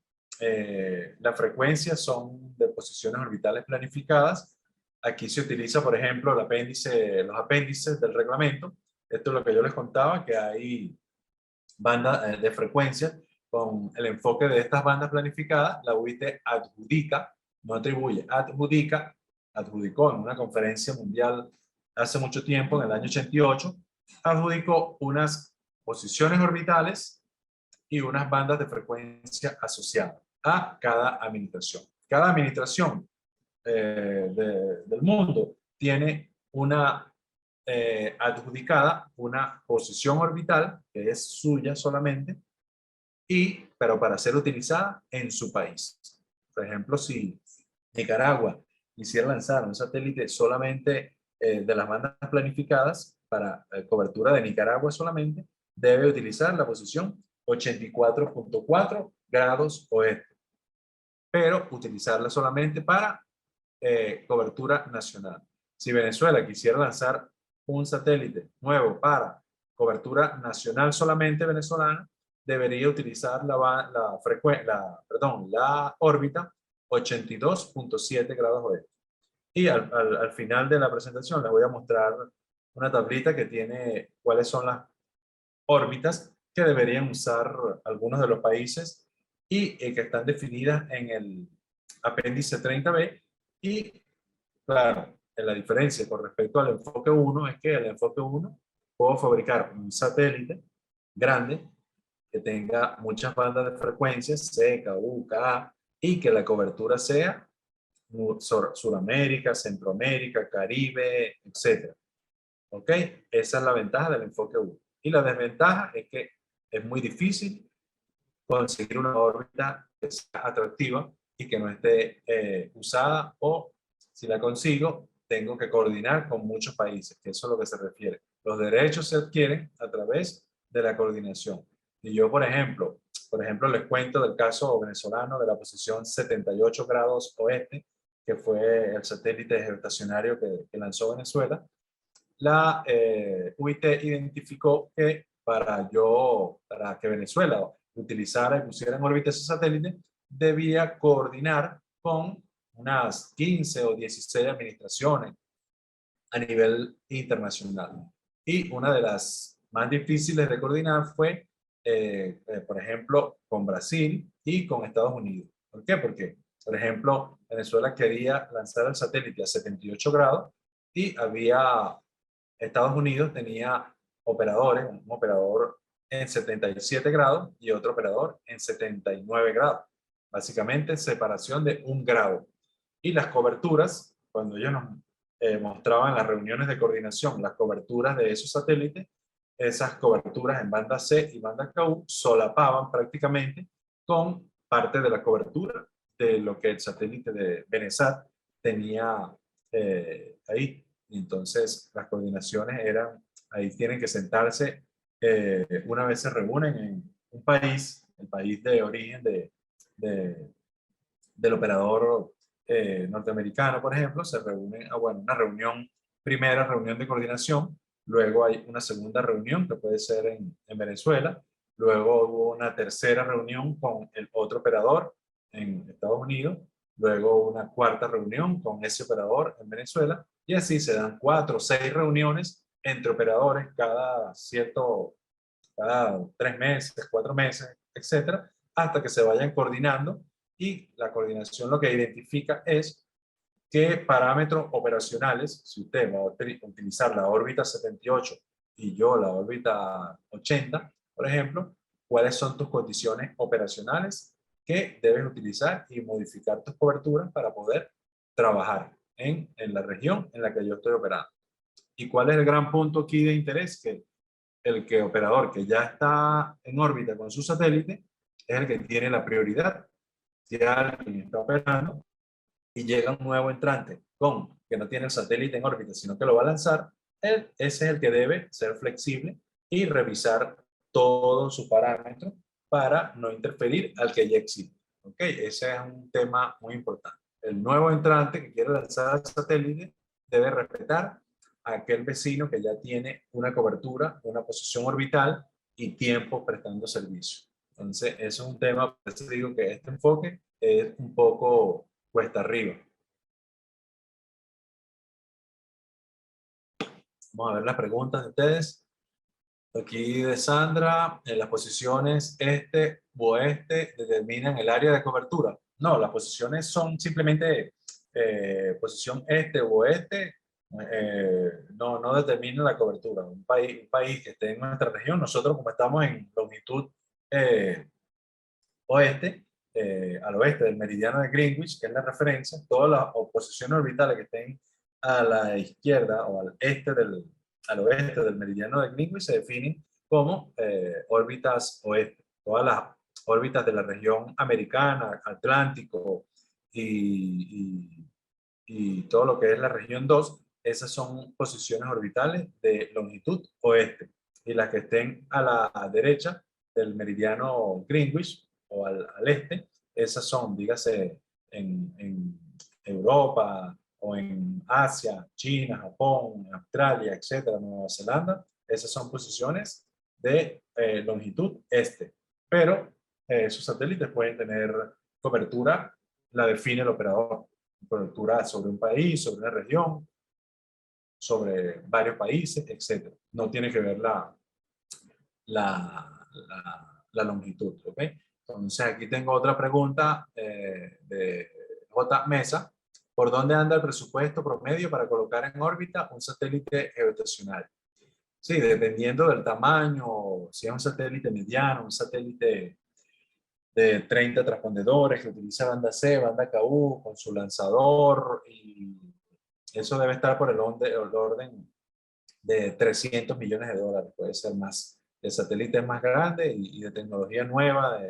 Las frecuencias son de posiciones orbitales planificadas Aquí se utiliza, por ejemplo, los apéndices del reglamento. Esto es lo que yo les contaba, que hay bandas de frecuencia. Con el enfoque de estas bandas planificadas, la UIT adjudica, no atribuye, adjudicó en una conferencia mundial hace mucho tiempo, en el año 88, adjudicó unas posiciones orbitales y unas bandas de frecuencia asociadas a cada administración. Cada administración del mundo tiene una adjudicada, una posición orbital que es suya solamente, pero para ser utilizada en su país. Por ejemplo, si Nicaragua quisiera lanzar un satélite solamente de las bandas planificadas para cobertura de Nicaragua solamente, debe utilizar la posición 84.4 grados oeste, pero utilizarla solamente para cobertura nacional. Si Venezuela quisiera lanzar un satélite nuevo para cobertura nacional solamente venezolana, debería utilizar la órbita 82.7 grados oeste. Y al final de la presentación les voy a mostrar una tablita que tiene cuáles son las órbitas que deberían usar algunos de los países y que están definidas en el apéndice 30B. Y claro, la diferencia con respecto al enfoque 1 es que el enfoque 1 puedo fabricar un satélite grande que tenga muchas bandas de frecuencias, C, KU, KA, y que la cobertura sea Suramérica, Centroamérica, Caribe, etc. ¿Ok? Esa es la ventaja del enfoque 1. Y la desventaja es que es muy difícil conseguir una órbita que sea atractiva y que no esté usada, o si la consigo, tengo que coordinar con muchos países, que eso es lo que se refiere. Los derechos se adquieren a través de la coordinación. Y yo, por ejemplo, les cuento del caso venezolano de la posición 78 grados oeste, que fue el satélite geoestacionario que lanzó Venezuela. La UIT identificó que para que Venezuela utilizara y pusiera en órbita ese satélite, debía coordinar con unas 15 o 16 administraciones a nivel internacional. Y una de las más difíciles de coordinar fue, por ejemplo, con Brasil y con Estados Unidos. ¿Por qué? Porque, por ejemplo, Venezuela quería lanzar el satélite a 78 grados y Estados Unidos tenía operadores, un operador en 77 grados y otro operador en 79 grados. Básicamente separación de 1 grado. Y las coberturas, cuando ellos nos mostraban en las reuniones de coordinación las coberturas de esos satélites, esas coberturas en banda C y banda KU solapaban prácticamente con parte de la cobertura de lo que el satélite de Benesat tenía ahí. Y entonces las coordinaciones ahí tienen que sentarse, una vez se reúnen en un país, el país de origen de, del operador norteamericano, por ejemplo, se reúnen, bueno, una primera reunión de coordinación, luego hay una segunda reunión que puede ser en Venezuela, luego hubo una tercera reunión con el otro operador en Estados Unidos, luego una cuarta reunión con ese operador en Venezuela, y así se dan 4 o 6 reuniones entre operadores cada 3 meses, 4 meses, etcétera, hasta que se vayan coordinando. Y la coordinación lo que identifica es qué parámetros operacionales, si usted va a utilizar la órbita 78 y yo la órbita 80, por ejemplo, cuáles son tus condiciones operacionales que debes utilizar y modificar tus coberturas para poder trabajar en la región en la que yo estoy operando. ¿Y cuál es el gran punto aquí de interés? Que el operador que ya está en órbita con su satélite es el que tiene la prioridad. Si alguien está operando y llega un nuevo entrante que no tiene el satélite en órbita, sino que lo va a lanzar, ese es el que debe ser flexible y revisar todos sus parámetros para no interferir al que ya existe. ¿Ok? Ese es un tema muy importante. El nuevo entrante que quiere lanzar el satélite debe respetar a aquel vecino que ya tiene una cobertura, una posición orbital y tiempo prestando servicio. Entonces, eso es un tema, por eso digo que este enfoque es un poco cuesta arriba. Vamos a ver las preguntas de ustedes. Aquí de Sandra, en las posiciones este u oeste determinan el área de cobertura. No, las posiciones son simplemente posición este u oeste, no determina la cobertura. Un país que esté en nuestra región, nosotros como estamos en longitud eh, oeste, al oeste del meridiano de Greenwich, que es la referencia, todas las posiciones orbitales que estén a la izquierda o al oeste del meridiano de Greenwich se definen como órbitas oeste. Todas las órbitas de la región americana, Atlántico y, y todo lo que es la región 2, esas son posiciones orbitales de longitud oeste. Y las que estén a la derecha del meridiano Greenwich o al este, esas son, dígase, en Europa o en Asia, China, Japón, Australia, etcétera, Nueva Zelanda, esas son posiciones de longitud este. Pero esos satélites pueden tener cobertura, la define el operador, cobertura sobre un país, sobre una región, sobre varios países, etc. No tiene que ver la longitud, ¿ok? Entonces aquí tengo otra pregunta de J. Mesa. ¿Por dónde anda el presupuesto promedio para colocar en órbita un satélite geoestacionario? Sí, dependiendo del tamaño, si es un satélite mediano, un satélite de 30 transpondedores que utiliza banda C, banda KU, con su lanzador, y eso debe estar por el orden de 300 millones de dólares, puede ser más. El satélite es más grande y de tecnología nueva,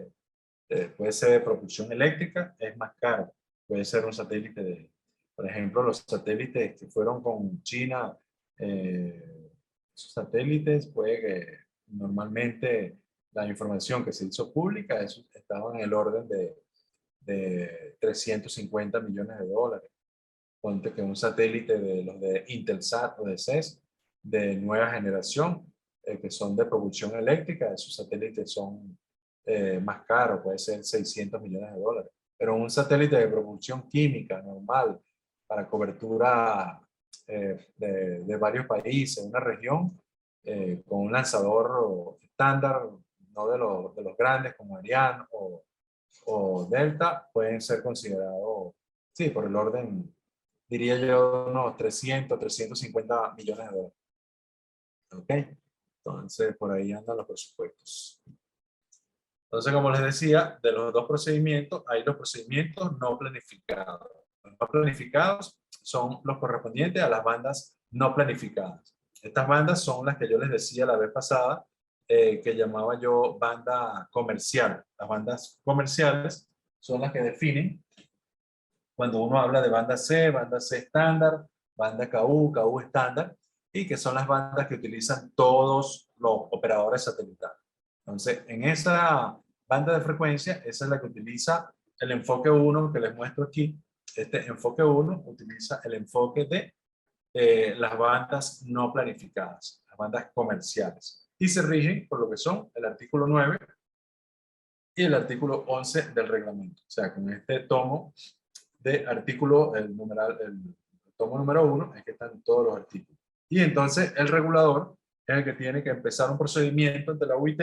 puede ser de propulsión eléctrica, es más caro. Puede ser un satélite por ejemplo, los satélites que fueron con China, esos satélites, puede que normalmente la información que se hizo pública, eso estaba en el orden de 350 millones de dólares. Ponte que un satélite de los de Intelsat o de CES de nueva generación, que son de propulsión eléctrica, esos satélites son más caros, puede ser 600 millones de dólares. Pero un satélite de propulsión química normal para cobertura de varios países, una región, con un lanzador estándar, no de los grandes como Ariane o Delta, pueden ser considerados, sí, por el orden, diría yo, unos 350 millones de dólares. ¿Ok? Entonces, por ahí andan los presupuestos. Entonces, como les decía, de los dos procedimientos, hay los procedimientos no planificados. Los no planificados son los correspondientes a las bandas no planificadas. Estas bandas son las que yo les decía la vez pasada, que llamaba yo banda comercial. Las bandas comerciales son las que definen cuando uno habla de banda C estándar, banda KU estándar, y que son las bandas que utilizan todos los operadores satelitales. Entonces, en esa banda de frecuencia, esa es la que utiliza el enfoque 1 que les muestro aquí. Este enfoque 1 utiliza el enfoque de las bandas no planificadas, las bandas comerciales, y se rigen por lo que son el artículo 9 y el artículo 11 del reglamento. O sea, con este tomo de artículo, el tomo número 1, es que están todos los artículos. Y entonces el regulador es el que tiene que empezar un procedimiento ante la UIT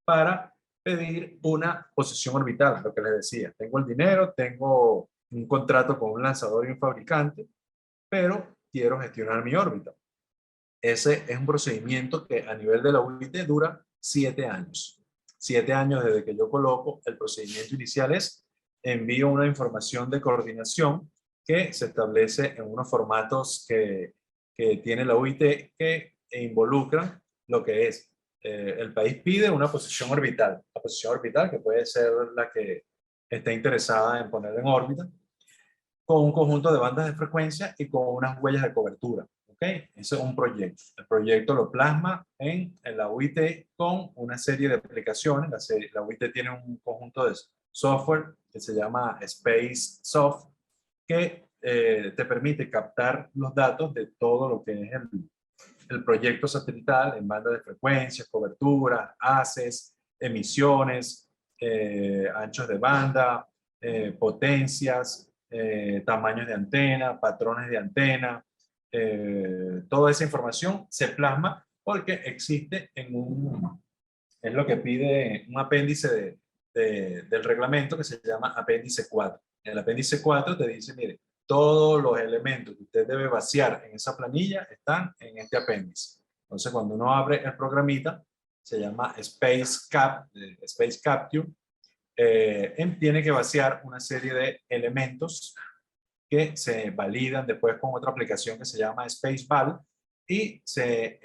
para pedir una posición orbital, lo que les decía. Tengo el dinero, tengo un contrato con un lanzador y un fabricante, pero quiero gestionar mi órbita. Ese es un procedimiento que a nivel de la UIT dura 7 años. 7 años desde que yo coloco. El procedimiento inicial es envío una información de coordinación que se establece en unos formatos que tiene la UIT que involucran lo que es el país pide una posición orbital. La posición orbital que puede ser la que está interesada en poner en órbita, con un conjunto de bandas de frecuencia y con unas huellas de cobertura. ¿Ok? Ese es un proyecto. El proyecto lo plasma en la UIT con una serie de aplicaciones. La UIT tiene un conjunto de software que se llama Space Soft, que te permite captar los datos de todo lo que es el proyecto satelital en banda de frecuencias, cobertura, haces, emisiones, anchos de banda, potencias, tamaños de antena, patrones de antena, toda esa información se plasma porque existe es lo que pide un apéndice del reglamento que se llama apéndice 4. El apéndice 4 te dice, mire, todos los elementos que usted debe vaciar en esa planilla están en este apéndice. Entonces, cuando uno abre el programita, se llama Space Capture, tiene que vaciar una serie de elementos que se validan después con otra aplicación que se llama Spaceval y se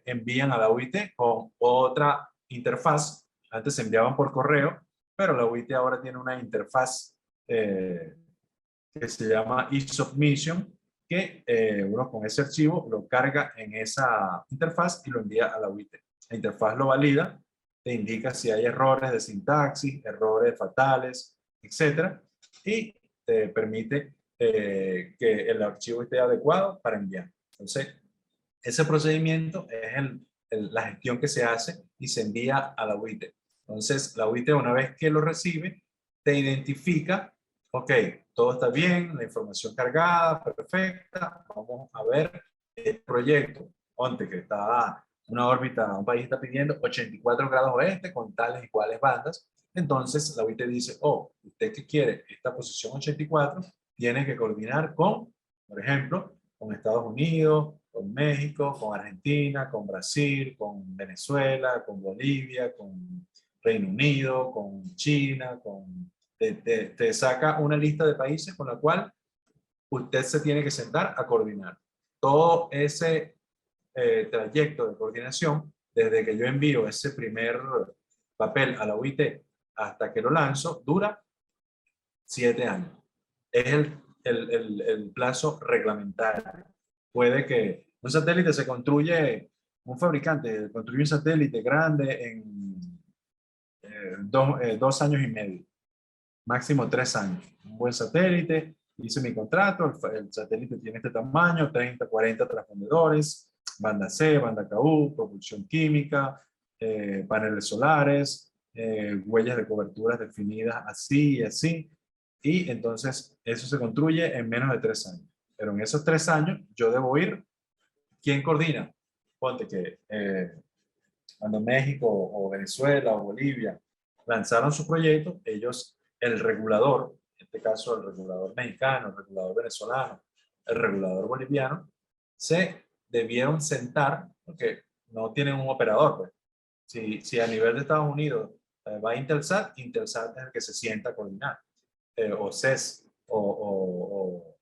envían a la UIT con otra interfaz. Antes se enviaban por correo, pero la UIT ahora tiene una interfaz que se llama eSubmission, que uno con ese archivo lo carga en esa interfaz y lo envía a la UIT. La interfaz lo valida, te indica si hay errores de sintaxis, errores fatales, etc. Y te permite que el archivo esté adecuado para enviar. Entonces, ese procedimiento es la gestión que se hace y se envía a la UIT. Entonces, la UIT, una vez que lo recibe, te identifica, ok, todo está bien, la información cargada, perfecta, vamos a ver el proyecto. Ponte que está una órbita, un país está pidiendo 84 grados oeste con tales y cuales bandas. Entonces, la UIT dice, oh, usted que quiere esta posición 84, tiene que coordinar con, por ejemplo, con Estados Unidos, con México, con Argentina, con Brasil, con Venezuela, con Bolivia, con Reino Unido, con China, te saca una lista de países con la cual usted se tiene que sentar a coordinar. Todo ese trayecto de coordinación, desde que yo envío ese primer papel a la UIT hasta que lo lanzo, dura 7 años. Es el plazo reglamentario. Puede que un satélite se construye, un fabricante construye un satélite grande en 2 años y medio, máximo 3 años. Un buen satélite, hice mi contrato, el satélite tiene este tamaño, 30, 40 transpondedores, banda C, banda KU, propulsión química, paneles solares, huellas de coberturas definidas así y así. Y entonces eso se construye en menos de 3 años. Pero en esos 3 años yo debo ir. ¿Quién coordina? Ponte que cuando México o Venezuela o Bolivia lanzaron su proyecto, ellos, el regulador, en este caso el regulador mexicano, el regulador venezolano, el regulador boliviano, se debieron sentar, porque no tienen un operador. Pues. Si a nivel de Estados Unidos va Intelsat, Intelsat es el que se sienta a coordinar, o CES, o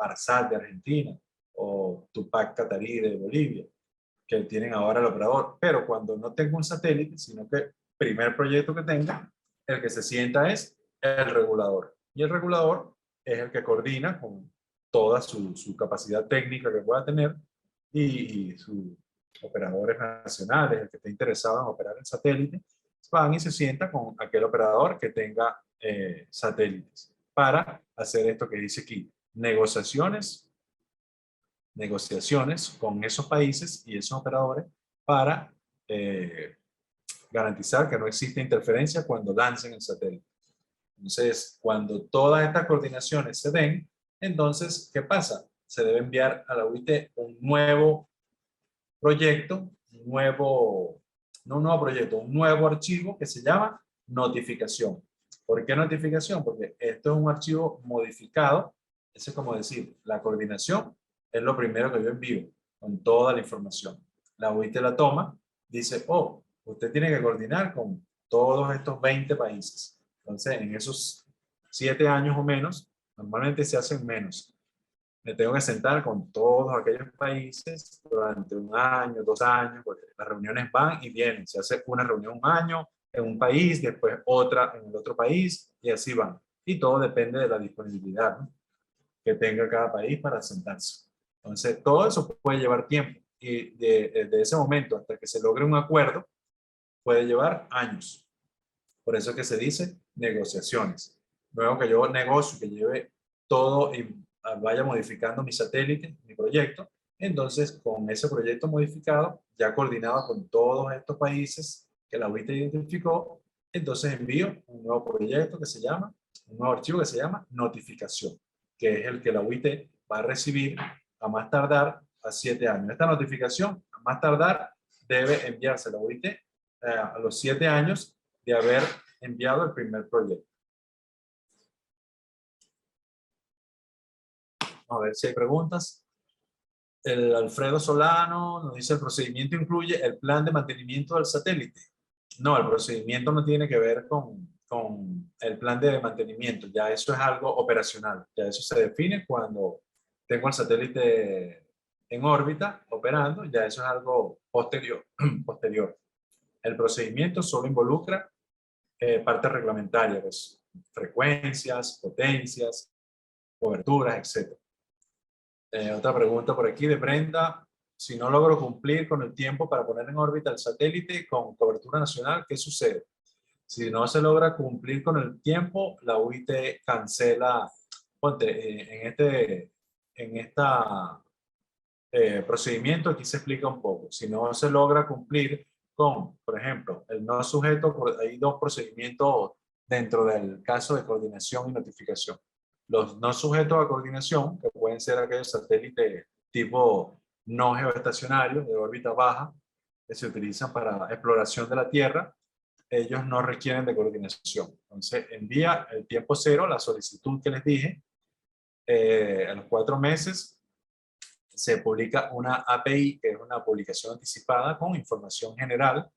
ARSAT de Argentina, o Tupac Catarí de Bolivia, que tienen ahora el operador. Pero cuando no tengo un satélite, sino que el primer proyecto que tenga, el que se sienta es el regulador. Y el regulador es el que coordina con toda su capacidad técnica que pueda tener y sus operadores nacionales, el que esté interesado en operar el satélite, van y se sienta con aquel operador que tenga satélites para hacer esto que dice aquí, negociaciones con esos países y esos operadores para garantizar que no existe interferencia cuando lancen el satélite. Entonces, cuando todas estas coordinaciones se den, entonces, ¿qué pasa? Se debe enviar a la UIT un nuevo proyecto, no un nuevo proyecto, un nuevo archivo que se llama notificación. ¿Por qué notificación? Porque esto es un archivo modificado. Eso es como decir, la coordinación es lo primero que yo envío con toda la información. La UIT la toma, dice, oh, usted tiene que coordinar con todos estos 20 países. Entonces, en esos 7 años o menos, normalmente se hacen menos. Me tengo que sentar con todos aquellos países durante 1 año, 2 años, porque las reuniones van y vienen. Se hace una reunión 1 año en un país, después otra en el otro país, y así van. Y todo depende de la disponibilidad, ¿no?, que tenga cada país para sentarse. Entonces, todo eso puede llevar tiempo. Y de ese momento hasta que se logre un acuerdo, puede llevar años. Por eso es que se dice negociaciones. Luego que yo negocio, que lleve todo y vaya modificando mi satélite, mi proyecto, entonces con ese proyecto modificado, ya coordinado con todos estos países que la UIT identificó, entonces envío un nuevo proyecto que se llama, un nuevo archivo que se llama notificación, que es el que la UIT va a recibir a más tardar a 7 años. Esta notificación, a más tardar, debe enviarse a la OIT a los 7 años de haber enviado el primer proyecto. A ver si hay preguntas. El Alfredo Solano nos dice: el procedimiento incluye el plan de mantenimiento del satélite. No, el procedimiento no tiene que ver con el plan de mantenimiento. Ya eso es algo operacional. Ya eso se define cuando tengo el satélite en órbita operando. Ya eso es algo posterior. posterior. El procedimiento solo involucra parte reglamentaria, pues, frecuencias, potencias, coberturas, etc. Otra pregunta por aquí de Brenda: si no logro cumplir con el tiempo para poner en órbita el satélite con cobertura nacional, ¿qué sucede? Si no se logra cumplir con el tiempo, la UIT cancela. Ponte, en esta procedimiento aquí se explica un poco. Si no se logra cumplir con, por ejemplo, el no sujeto, hay dos procedimientos dentro del caso de coordinación y notificación. Los no sujetos a coordinación, que pueden ser aquellos satélites tipo no geoestacionarios de órbita baja, que se utilizan para exploración de la Tierra, ellos no requieren de coordinación. Entonces envía el tiempo cero, la solicitud que les dije, a los 4 meses, se publica una API, que es una publicación anticipada con información general.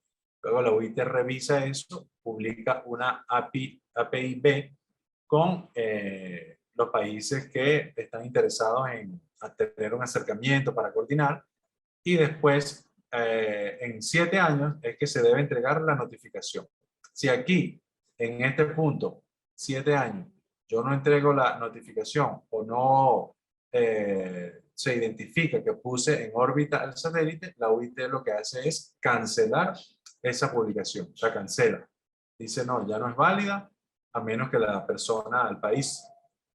Luego la UIT revisa eso, publica una API B con los países que están interesados en tener un acercamiento para coordinar, y después en 7 años es que se debe entregar la notificación. Si aquí, en este punto, 7 años, yo no entrego la notificación o no se identifica que puse en órbita el satélite, la UIT lo que hace es cancelar esa publicación, la cancela. Dice: no, ya no es válida, a menos que la persona, el país,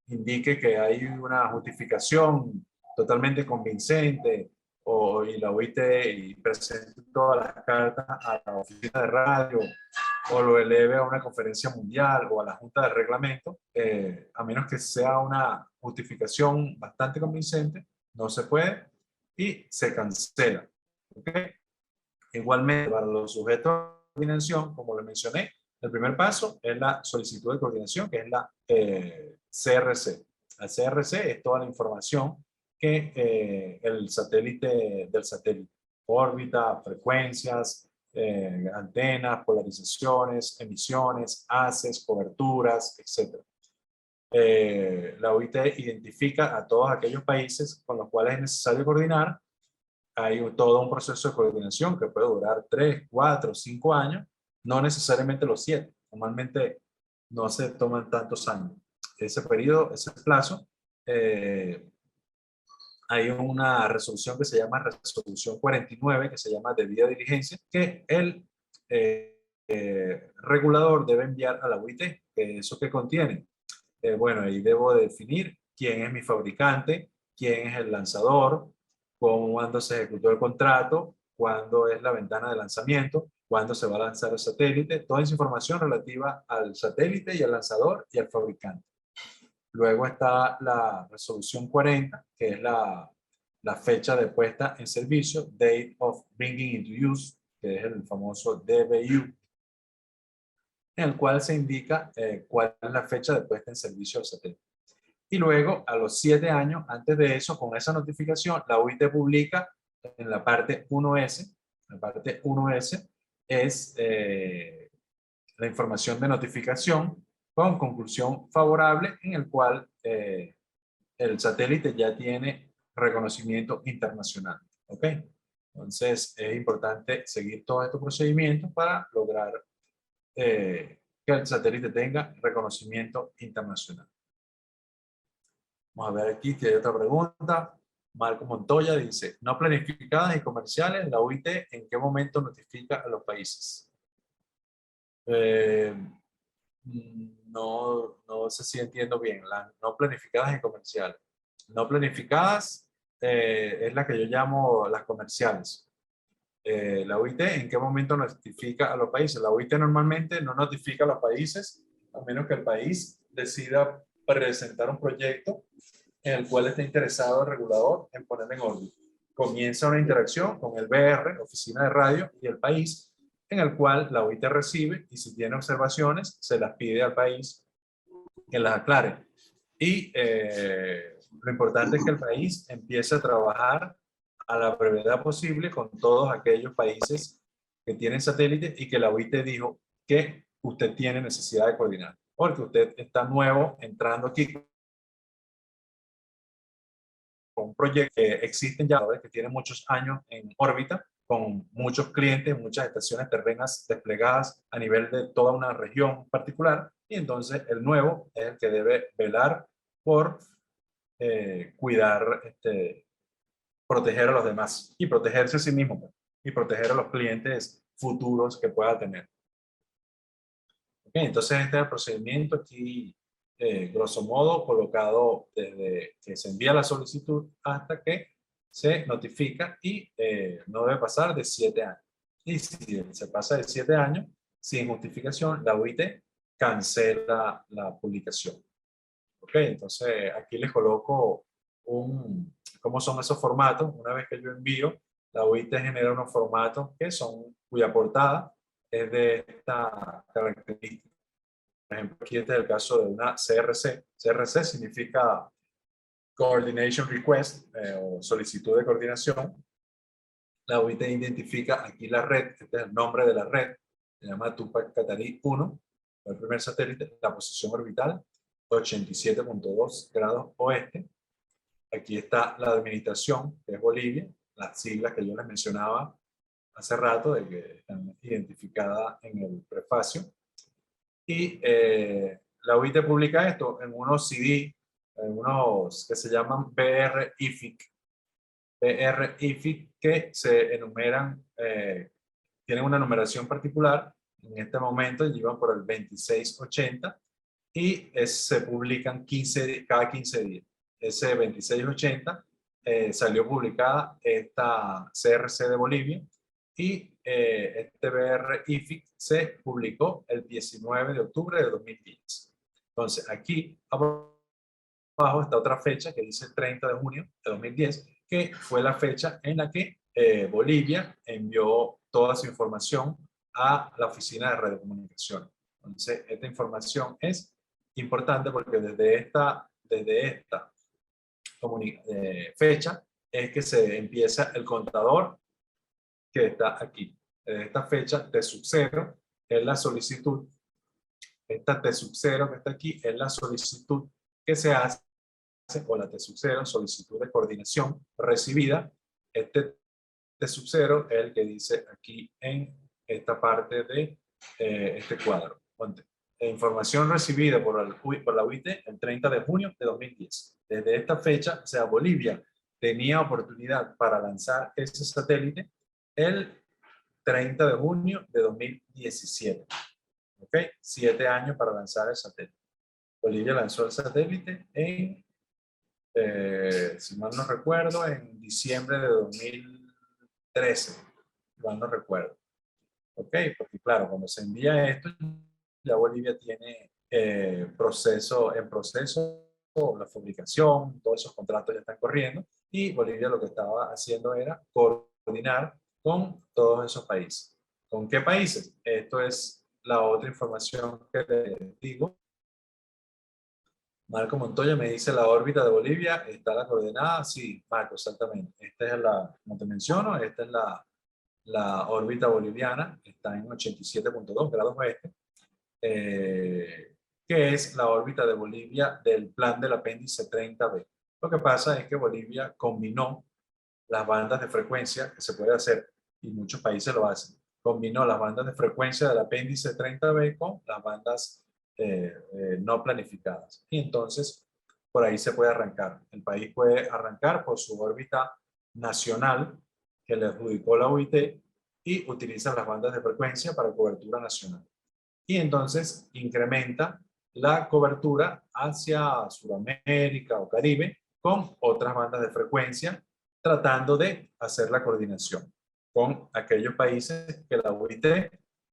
indique que hay una justificación totalmente convincente, y la OIT y presente todas las cartas a la oficina de radio, o lo eleve a una conferencia mundial o a la junta de reglamento, a menos que sea una justificación bastante convincente, no se puede y se cancela. ¿Okay? Igualmente, para los sujetos de coordinación, como le mencioné, el primer paso es la solicitud de coordinación, que es la CRC. La CRC es toda la información que el satélite órbita, frecuencias, antenas, polarizaciones, emisiones, haces, coberturas, etc. La OIT identifica a todos aquellos países con los cuales es necesario coordinar. Hay todo un proceso de coordinación que puede durar 3, 4, 5 años, no necesariamente los 7. Normalmente no se toman tantos años. Ese periodo, ese plazo, hay una resolución que se llama resolución 49, que se llama debida diligencia, que el regulador debe enviar a la UIT. ¿Eso qué contiene? Bueno, ahí debo definir quién es mi fabricante, quién es el lanzador, cuándo se ejecutó el contrato, cuándo es la ventana de lanzamiento, cuándo se va a lanzar el satélite, toda esa información relativa al satélite y al lanzador y al fabricante. Luego está la resolución 40, que es la fecha de puesta en servicio, Date of Bringing into Use, que es el famoso DBU, en el cual se indica cuál es la fecha de puesta en servicio del satélite. Y luego, a los 7 años, antes de eso, con esa notificación, la UIT publica en la parte 1S. La parte 1S es la información de notificación con conclusión favorable, en el cual el satélite ya tiene reconocimiento internacional. ¿Ok? Entonces, es importante seguir todos estos procedimientos para lograr que el satélite tenga reconocimiento internacional. Vamos a ver aquí que hay otra pregunta. Marco Montoya dice: no planificadas y comerciales, la UIT ¿en qué momento notifica a los países? No sé si entiendo bien. Las no planificadas y comerciales. No planificadas es la que yo llamo las comerciales. La UIT ¿en qué momento notifica a los países? La UIT normalmente no notifica a los países a menos que el país decida presentar un proyecto en el cual está interesado el regulador en poner en órbita. Comienza una interacción con el BR, Oficina de Radio, y el país, en el cual la OIT recibe y si tiene observaciones, se las pide al país que las aclare. Y lo importante es que el país empiece a trabajar a la brevedad posible con todos aquellos países que tienen satélites y que la OIT dijo que usted tiene necesidad de coordinar, porque usted está nuevo entrando aquí con un proyecto que existen ya, que tiene muchos años en órbita, con muchos clientes, muchas estaciones terrenas desplegadas a nivel de toda una región particular, y entonces el nuevo es el que debe velar por cuidar, proteger a los demás y protegerse a sí mismo, pues, y proteger a los clientes futuros que pueda tener. Okay, entonces este es el procedimiento aquí, grosso modo, colocado desde que se envía la solicitud hasta que se notifica y no debe pasar de 7 años. Y si se pasa de 7 años, sin justificación, la OIT cancela la publicación. Ok, entonces aquí les coloco cómo son esos formatos. Una vez que yo envío, la OIT genera unos formatos cuya portada es de esta característica. Por ejemplo, aquí este es el caso de una CRC. CRC significa Coordination Request o solicitud de coordinación. La OIT identifica aquí la red, este es el nombre de la red, se llama Tupac Katari 1, el primer satélite, la posición orbital, 87.2 grados oeste. Aquí está la administración, que es Bolivia, las siglas que yo les mencionaba hace rato, de que están identificadas en el prefacio. Y la OIT publica esto en unos CD, en unos que se llaman BR-IFIC. BR-IFIC que se enumeran, tienen una numeración particular. En este momento llevan por el 2680 y se publican cada 15 días. Ese 2680 salió publicada esta CRC de Bolivia y este BR-IFIC se publicó el 19 de octubre de 2010. Entonces, aquí abajo está otra fecha que dice 30 de junio de 2010, que fue la fecha en la que Bolivia envió toda su información a la Oficina de Radiocomunicaciones. Entonces, esta información es importante porque desde esta fecha es que se empieza el contador que está aquí. Desde esta fecha, T0 es la solicitud. Esta T0 que está aquí es la solicitud que se hace, o la T0, solicitud de coordinación recibida. Este T0 es el que dice aquí en esta parte de este cuadro. Información recibida por la OIT el 30 de junio de 2010. Desde esta fecha, o sea, Bolivia tenía oportunidad para lanzar ese satélite el 30 de junio de 2017. ¿Ok? 7 años para lanzar el satélite. Bolivia lanzó el satélite en, si mal no recuerdo, en diciembre de 2013. Si mal no recuerdo. ¿Ok? Porque claro, cuando se envía esto, ya Bolivia tiene en proceso, la fabricación, todos esos contratos ya están corriendo, y Bolivia lo que estaba haciendo era coordinar con todos esos países. ¿Con qué países? Esto es la otra información que les digo. Marco Montoya me dice la órbita de Bolivia, ¿está la coordenada? Sí, Marco, exactamente. Esta es como te menciono, esta es la órbita boliviana, está en 87.2 grados oeste, que es la órbita de Bolivia del plan del apéndice 30B. Lo que pasa es que Bolivia combinó las bandas de frecuencia, que se puede hacer, y muchos países lo hacen, combinó las bandas de frecuencia del apéndice 30B con las bandas no planificadas. Y entonces, por ahí se puede arrancar. El país puede arrancar por su órbita nacional, que le adjudicó la OIT, y utiliza las bandas de frecuencia para cobertura nacional. Y entonces incrementa la cobertura hacia Sudamérica o Caribe con otras bandas de frecuencia, tratando de hacer la coordinación con aquellos países que la OIT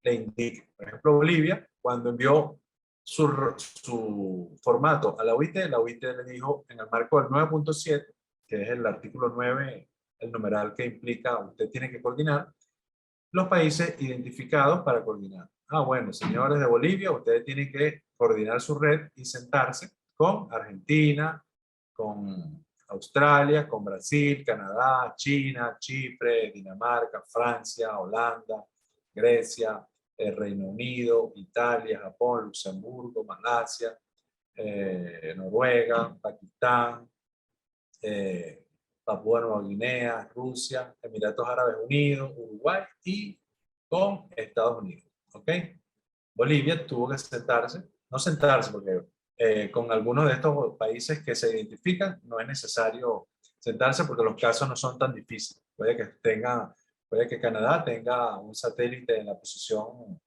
le indique. Por ejemplo, Bolivia, cuando envió su formato a la OIT. La OIT le dijo en el marco del 9.7, que es el artículo 9, el numeral que implica usted tiene que coordinar los países identificados para coordinar. Ah, bueno, señores de Bolivia, ustedes tienen que coordinar su red y sentarse con Argentina, con Australia, con Brasil, Canadá, China, Chipre, Dinamarca, Francia, Holanda, Grecia, el Reino Unido, Italia, Japón, Luxemburgo, Malasia, Noruega, Pakistán, Papúa Nueva Guinea, Rusia, Emiratos Árabes Unidos, Uruguay y con Estados Unidos. ¿Ok? Bolivia tuvo que sentarse, no sentarse porque con algunos de estos países que se identifican no es necesario sentarse porque los casos no son tan difíciles. Puede que Canadá tenga un satélite en la posición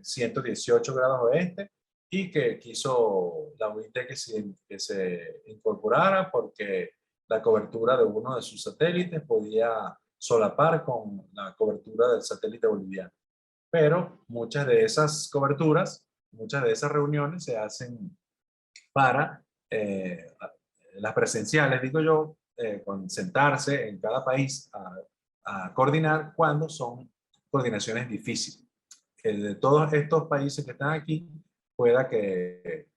118 grados oeste y que quiso la OIT que se incorporara porque la cobertura de uno de sus satélites podía solapar con la cobertura del satélite boliviano. Pero muchas de esas coberturas, muchas de esas reuniones se hacen para las presenciales, digo yo, con sentarse en cada país a coordinar cuando son coordinaciones difíciles. Que de todos estos países que están aquí, pueda que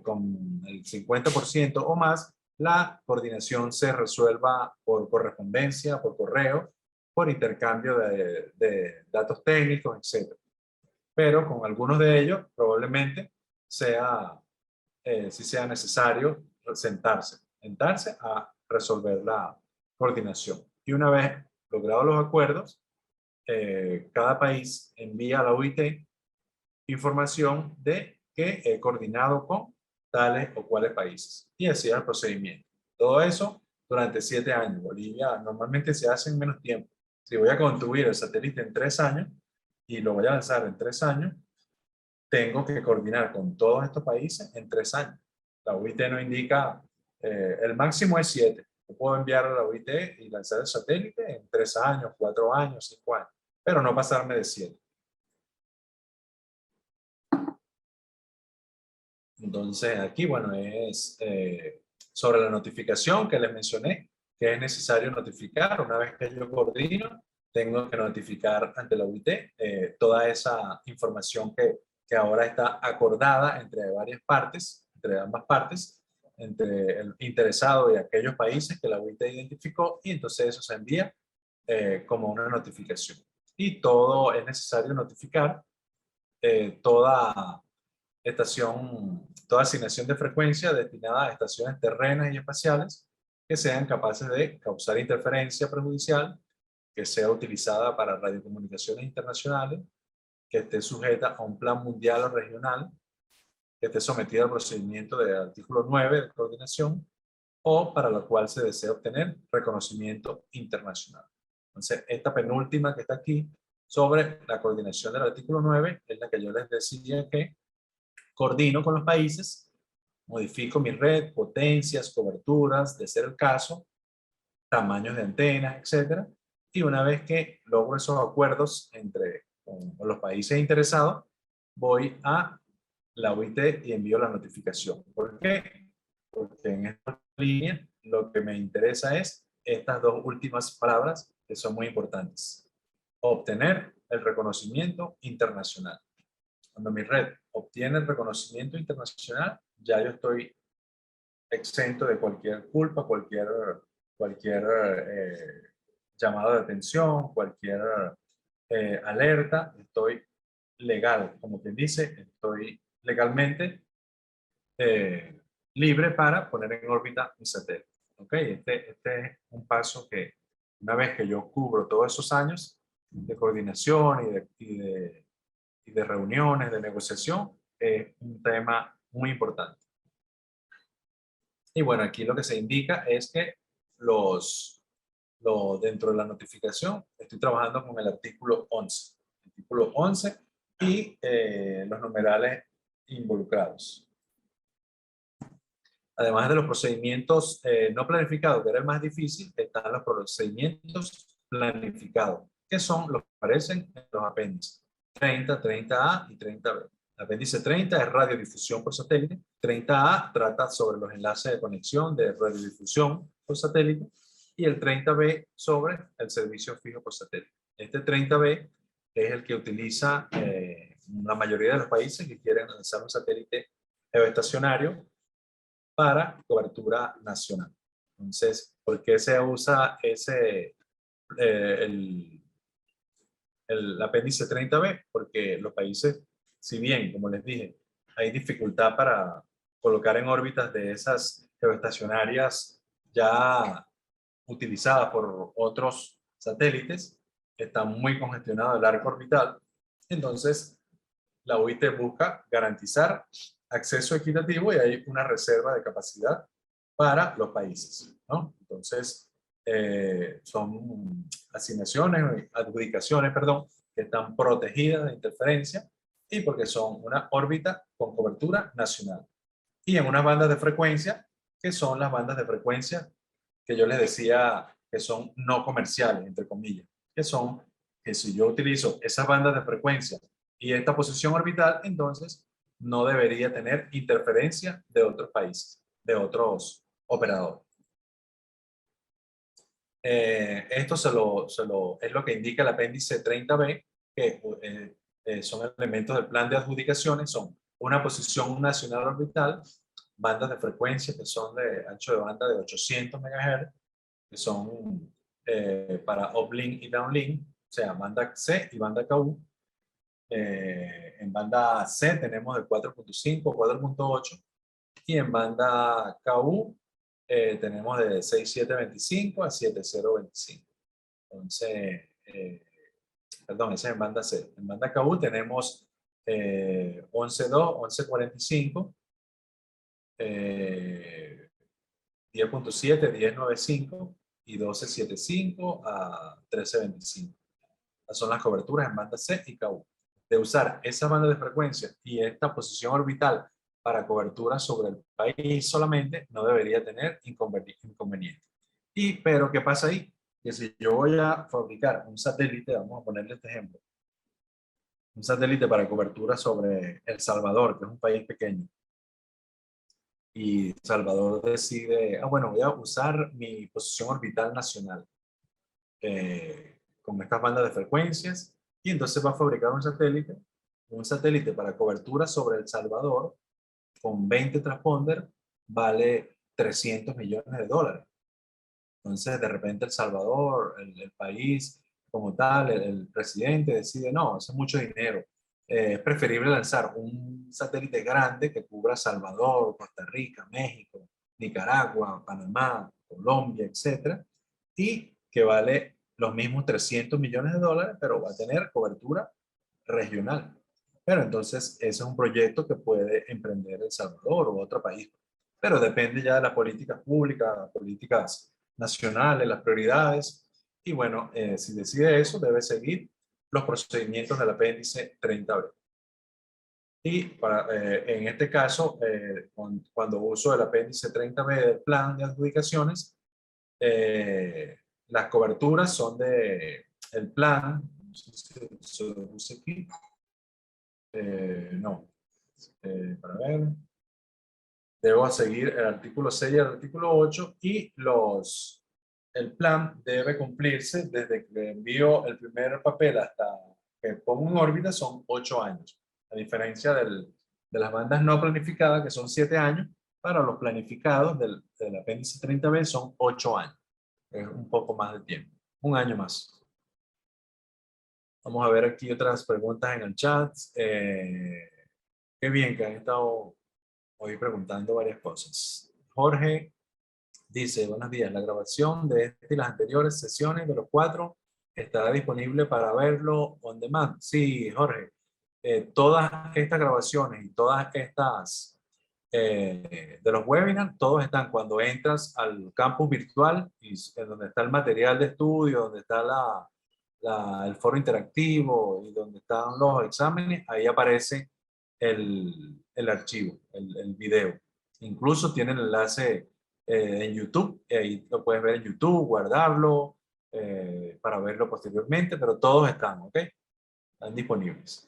con el 50% o más, la coordinación se resuelva por correspondencia, por correo, por intercambio de datos técnicos, etc. Pero con algunos de ellos probablemente si sea necesario sentarse a resolver la coordinación. Y una vez logrados los acuerdos, cada país envía a la OIT información de que he coordinado con tales o cuales países. Y así es el procedimiento. Todo eso durante 7 años. Bolivia normalmente se hace en menos tiempo. Si voy a construir el satélite en 3 años y lo voy a lanzar en 3 años, tengo que coordinar con todos estos países en 3 años. La OIT no indica, el máximo es 7. Yo puedo enviar a la OIT y lanzar el satélite en 3 años, 4 años, 5 años, pero no pasarme de 7. Entonces aquí, bueno, es sobre la notificación que les mencioné, que es necesario notificar. Una vez que yo coordino, tengo que notificar ante la OIT toda esa información que ahora está acordada entre varias partes, entre ambas partes, entre el interesado y aquellos países que la OIT identificó, y entonces eso se envía como una notificación. Y todo es necesario notificar toda asignación de frecuencia destinada a estaciones terrenas y espaciales que sean capaces de causar interferencia perjudicial, que sea utilizada para radiocomunicaciones internacionales, que esté sujeta a un plan mundial o regional, que esté sometida al procedimiento del artículo 9 de coordinación o para la cual se desea obtener reconocimiento internacional. Entonces, esta penúltima que está aquí sobre la coordinación del artículo 9 es la que yo les decía que coordino con los países, modifico mi red, potencias, coberturas, de ser el caso, tamaños de antenas, etcétera. Y una vez que logro esos acuerdos con los países interesados, voy a la OIT y envío la notificación. ¿Por qué? Porque en esta línea lo que me interesa es estas dos últimas palabras que son muy importantes. Obtener el reconocimiento internacional. Cuando mi red obtiene el reconocimiento internacional, ya yo estoy exento de cualquier culpa, cualquier llamado de atención, cualquier alerta. Estoy legal, como quien dice, estoy legalmente libre para poner en órbita mi satélite. ¿Ok? Este es un paso que una vez que yo cubro todos esos años de coordinación y de reuniones, de negociación, es un tema muy importante. Y bueno, aquí lo que se indica es que dentro de la notificación estoy trabajando con el artículo 11. Artículo 11 y los numerales involucrados. Además de los procedimientos no planificados, que era el más difícil, están los procedimientos planificados, que son los que aparecen en los apéndices 30, 30A y 30B. El apéndice 30 es radiodifusión por satélite. 30A trata sobre los enlaces de conexión de radiodifusión por satélite. Y el 30B sobre el servicio fijo por satélite. Este 30B es el que utiliza la mayoría de los países que quieren lanzar un satélite geoestacionario para cobertura nacional. Entonces, ¿por qué se usa el apéndice 30B? Porque los países, si bien, como les dije, hay dificultad para colocar en órbitas de esas geoestacionarias ya utilizadas por otros satélites, está muy congestionado el arco orbital. Entonces, la OIT busca garantizar acceso equitativo y hay una reserva de capacidad para los países, ¿no? Entonces, son asignaciones, adjudicaciones, perdón, que están protegidas de interferencia y porque son una órbita con cobertura nacional. Y en unas bandas de frecuencia, que son las bandas de frecuencia que yo les decía que son no comerciales, entre comillas, que son que si yo utilizo esas bandas de frecuencia y esta posición orbital, entonces no debería tener interferencia de otros países, de otros operadores. Esto es lo que indica el apéndice 30B, que son elementos del plan de adjudicaciones, son una posición nacional orbital, bandas de frecuencia que son de ancho de banda de 800 MHz, que son para uplink y downlink, o sea, banda C y banda KU. En banda C tenemos de 4.5, 4.8 y en banda KU tenemos de 6725 a 7025. Entonces, perdón, esa es en banda C. En banda KU tenemos 11.2, 11.45, 10.7, 10.95 y 12.75 a 13.25. Estas son las coberturas en banda C y KU. De usar esa banda de frecuencia y esta posición orbital para cobertura sobre el país solamente, no debería tener inconveniente. Pero, ¿qué pasa ahí? Que si yo voy a fabricar un satélite, vamos a ponerle este ejemplo, un satélite para cobertura sobre El Salvador, que es un país pequeño, y Salvador decide, bueno, voy a usar mi posición orbital nacional con estas bandas de frecuencias, y entonces va a fabricar un satélite para cobertura sobre El Salvador con 20 transponders, vale 300 millones de dólares. Entonces, de repente El Salvador, el país como tal, el presidente decide, no, eso es mucho dinero. Es preferible lanzar un satélite grande que cubra Salvador, Costa Rica, México, Nicaragua, Panamá, Colombia, etcétera, y que vale los mismos 300 millones de dólares, pero va a tener cobertura regional. Pero entonces, ese es un proyecto que puede emprender El Salvador u otro país. Pero depende ya de las políticas públicas, políticas nacionales, las prioridades. Y bueno, si decide eso, debe seguir los procedimientos del apéndice 30B. Y en este caso, cuando uso el apéndice 30B del plan de adjudicaciones, las coberturas son de el plan, no sé si se lo puse aquí, no, para ver, debo seguir el artículo 6 y el artículo 8 y el plan debe cumplirse desde que envío el primer papel hasta que pongo en órbita son 8 años. A diferencia de las bandas no planificadas, que son 7 años, para los planificados del apéndice 30B son 8 años. Es un poco más de tiempo, un año más. Vamos a ver aquí otras preguntas en el chat. Qué bien que han estado hoy preguntando varias cosas. Jorge dice, buenos días, la grabación de esta y las anteriores sesiones de los 4 estará disponible para verlo on demand. Sí, Jorge, todas estas grabaciones y todas estas de los webinars, todos están cuando entras al campus virtual y donde está el material de estudio, donde está el foro interactivo y donde están los exámenes, ahí aparece el archivo, el video. Incluso tiene el enlace en YouTube, ahí lo puedes ver en YouTube, guardarlo para verlo posteriormente, pero todos están, ¿ok? Están disponibles.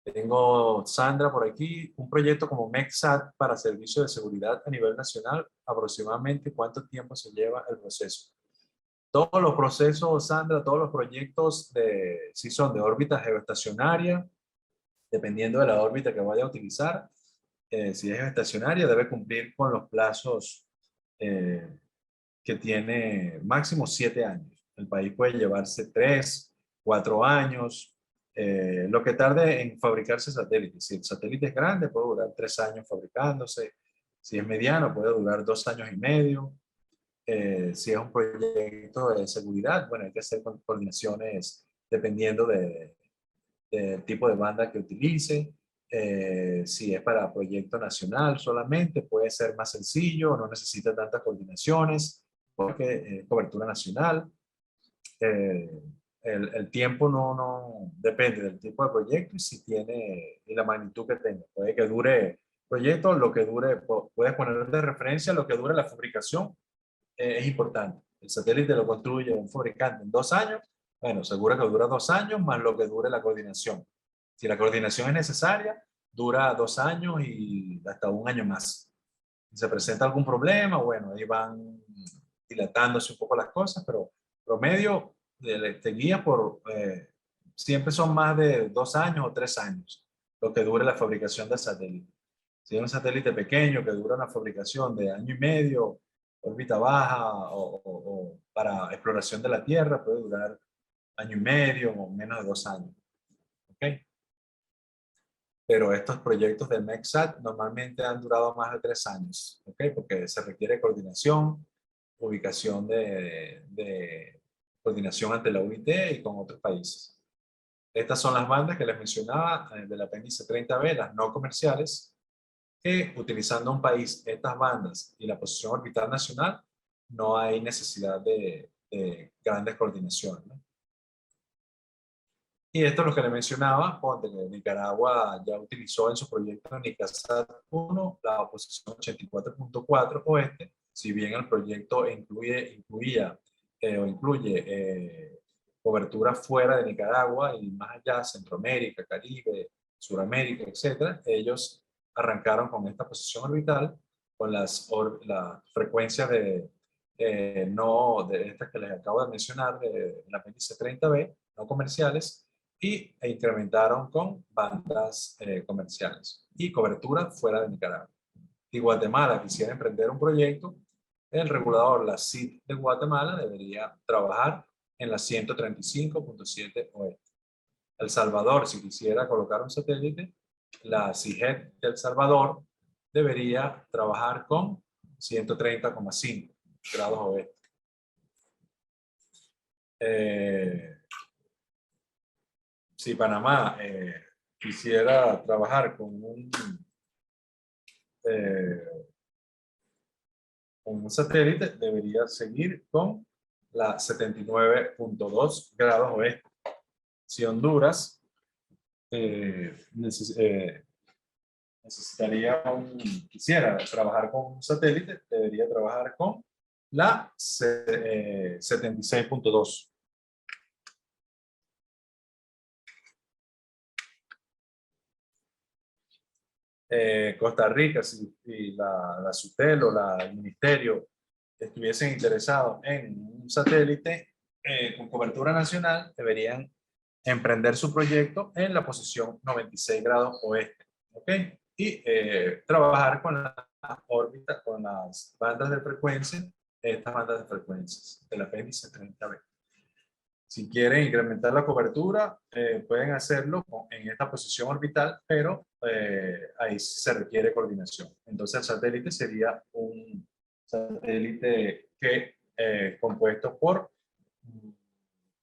Tengo Sandra por aquí, un proyecto como MECSAT para servicio de seguridad a nivel nacional, aproximadamente ¿cuánto tiempo se lleva el proceso? Todos los procesos, Sandra, todos los proyectos si son de órbita geoestacionaria, dependiendo de la órbita que vaya a utilizar, si es geoestacionaria, debe cumplir con los plazos eh, que tiene máximo 7 años. El país puede llevarse 3, 4 años, lo que tarde en fabricarse satélites. Si el satélite es grande, puede durar 3 años fabricándose. Si es mediano, puede durar 2 años y medio. Si es un proyecto de seguridad, bueno, hay que hacer coordinaciones dependiendo del tipo de banda que utilice. Si es para proyecto nacional solamente, puede ser más sencillo, no necesita tantas coordinaciones, porque cobertura nacional. Eh, el tiempo no depende del tipo de proyecto y si tiene y la magnitud que tenga. Puede que dure proyecto, lo que dure, puedes poner de referencia lo que dure la fabricación, es importante. El satélite lo construye un fabricante en 2 años, bueno, seguro que dura 2 años más lo que dure la coordinación. Si la coordinación es necesaria, dura 2 años y hasta 1 año más. Si se presenta algún problema, bueno, ahí van dilatándose un poco las cosas, pero promedio te guía por, siempre son más de 2 años o 3 años lo que dure la fabricación del satélite. Si es un satélite pequeño que dura una fabricación de año y medio, órbita baja o para exploración de la Tierra, puede durar año y medio o menos de 2 años. ¿Ok? Pero estos proyectos del MECSAT normalmente han durado más de 3 años, ¿ok? Porque se requiere coordinación, ubicación de coordinación ante la UIT y con otros países. Estas son las bandas que les mencionaba del apéndice 30B, las no comerciales, que utilizando un país estas bandas y la posición orbital nacional, no hay necesidad de grandes coordinaciones, ¿no? Y esto es lo que le mencionaba, ponte que Nicaragua ya utilizó en su proyecto NICASAT 1 la posición 84.4 oeste, si bien el proyecto incluía o incluye cobertura fuera de Nicaragua y más allá, Centroamérica, Caribe, Suramérica, etcétera, ellos arrancaron con esta posición orbital, con las frecuencias no de estas que les acabo de mencionar, del apéndice 30B, no comerciales, e incrementaron con bandas comerciales y cobertura fuera de Nicaragua. Si Guatemala quisiera emprender un proyecto, el regulador, la CIT de Guatemala, debería trabajar en la 135.7 oeste. El Salvador, si quisiera colocar un satélite, la CIGET de El Salvador debería trabajar con 130,5 grados oeste. Si Panamá quisiera trabajar eh, con un satélite, debería seguir con la 79.2 grados oeste. Si Honduras quisiera trabajar con un satélite, debería trabajar con la 76.2. Costa Rica, si la SUTEL o el Ministerio estuviesen interesados en un satélite con cobertura nacional, deberían emprender su proyecto en la posición 96 grados oeste, ¿ok? Y trabajar con la órbita, con las bandas de frecuencia, estas bandas de frecuencias del apéndice 30B. Si quieren incrementar la cobertura, pueden hacerlo en esta posición orbital, pero ahí se requiere coordinación. Entonces el satélite sería un satélite compuesto por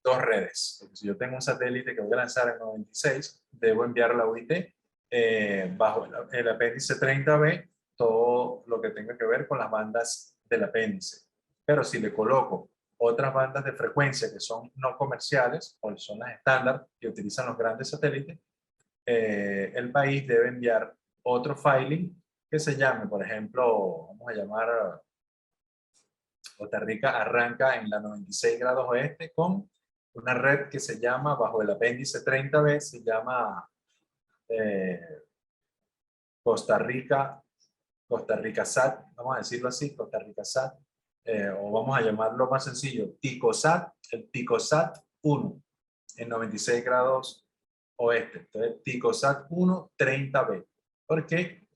2 redes. Porque si yo tengo un satélite que voy a lanzar en 96, debo enviar a la UIT bajo el apéndice 30B todo lo que tenga que ver con las bandas del apéndice. Pero si le coloco otras bandas de frecuencia que son no comerciales o son las estándar que utilizan los grandes satélites, el país debe enviar otro filing que se llame, por ejemplo, vamos a llamar Costa Rica arranca en la 96 grados oeste con una red que se llama, bajo el apéndice 30B, se llama eh, Costa Rica, Costa Rica SAT, vamos a decirlo así, Costa Rica SAT, o vamos a llamarlo más sencillo, TICOSAT, el TICOSAT 1 en 96 grados oeste. Entonces, TICOSAT 1 30B, porque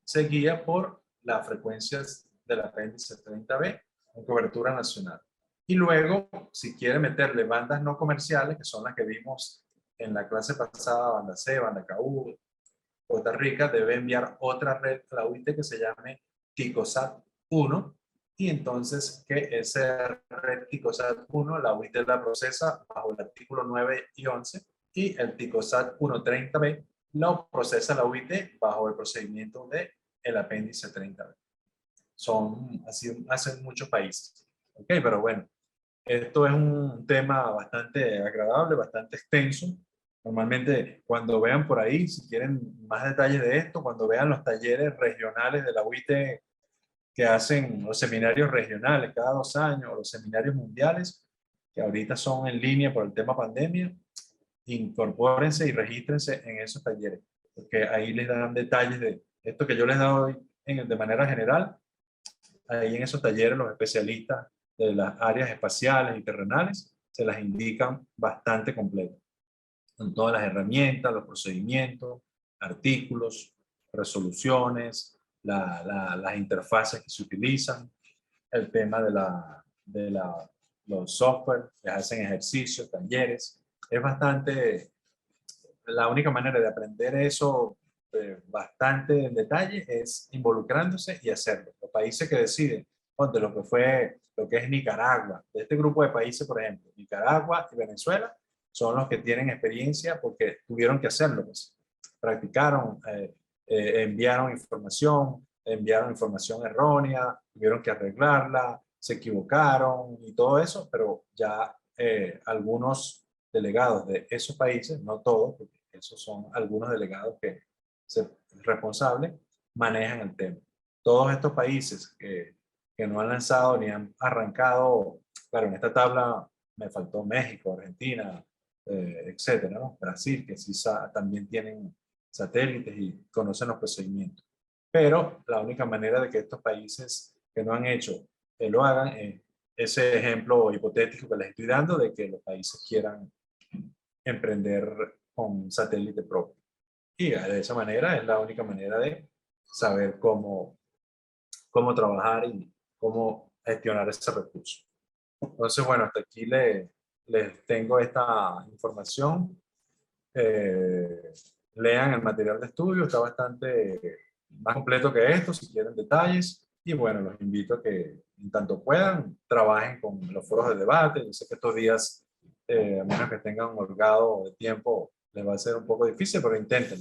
se guía por las frecuencias del apéndice 30B en cobertura nacional. Y luego, si quiere meterle bandas no comerciales, que son las que vimos en la clase pasada, banda C, banda KU, Costa Rica debe enviar otra red a la UIT que se llame TICOSAT 1, y entonces que esa red TICOSAT 1 la UIT la procesa bajo el artículo 9 y 11, y el TICOSAT 130B lo procesa la UIT bajo el procedimiento de el apéndice 30B. Son así, hacen muchos países. Ok, pero bueno, esto es un tema bastante agradable, bastante extenso. Normalmente, cuando vean por ahí, si quieren más detalles de esto, cuando vean los talleres regionales de la UIT que hacen los seminarios regionales cada 2 años, o los seminarios mundiales, que ahorita son en línea por el tema pandemia, incorpórense y regístrense en esos talleres, porque ahí les dan detalles de esto que yo les doy de manera general. Ahí en esos talleres los especialistas de las áreas espaciales y terrenales se las indican bastante completo, con todas las herramientas, los procedimientos, artículos, resoluciones, las interfaces que se utilizan, el tema de los software que hacen ejercicios, talleres. Es bastante, la única manera de aprender eso bastante en detalle es involucrándose y hacerlo. Los países que deciden, ponte lo que fue, lo que es Nicaragua, de este grupo de países, por ejemplo, Nicaragua y Venezuela, son los que tienen experiencia porque tuvieron que hacerlo, pues. Practicaron, enviaron información errónea, tuvieron que arreglarla, se equivocaron y todo eso, pero ya algunos delegados de esos países, no todos, porque esos son algunos delegados que se responsables, manejan el tema. Todos estos países que no han lanzado ni han arrancado, claro, en esta tabla me faltó México, Argentina, etcétera, ¿no? Brasil, que sí también tienen satélites y conocen los procedimientos. Pero la única manera de que estos países que no han hecho lo hagan es ese ejemplo hipotético que les estoy dando de que los países quieran emprender con satélite propio. Y de esa manera es la única manera de saber cómo trabajar y cómo gestionar ese recurso. Entonces, bueno, hasta aquí les tengo esta información. Lean el material de estudio, está bastante más completo que esto, si quieren detalles. Y bueno, los invito a que, en tanto puedan, trabajen con los foros de debate. Yo sé que estos días, a menos que tengan un holgado de tiempo, les va a ser un poco difícil, pero intenten.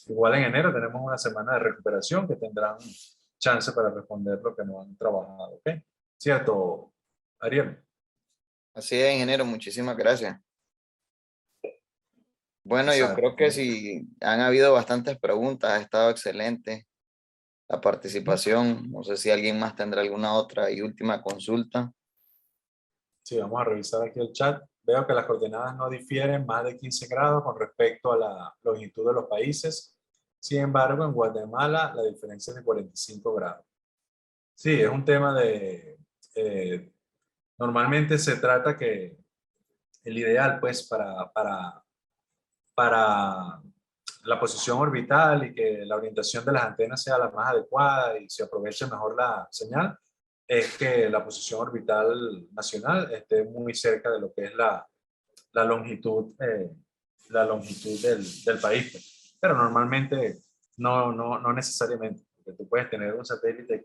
Igual en enero tenemos una semana de recuperación que tendrán chance para responder lo que no han trabajado. ¿Ok? ¿Cierto, Ariel? Así es, ingeniero, muchísimas gracias. Bueno, yo Exacto. creo que sí, han habido bastantes preguntas, ha estado excelente la participación. No sé si alguien más tendrá alguna otra y última consulta. Sí, vamos a revisar aquí el chat. Veo que las coordenadas no difieren más de 15 grados con respecto a la longitud de los países. Sin embargo, en Guatemala la diferencia es de 45 grados. Sí, es un tema de... normalmente se trata que el ideal, pues, para la posición orbital y que la orientación de las antenas sea la más adecuada y se aproveche mejor la señal, es que la posición orbital nacional esté muy cerca de lo que es la longitud, del país. Pues. Pero normalmente no necesariamente, porque tú puedes tener un satélite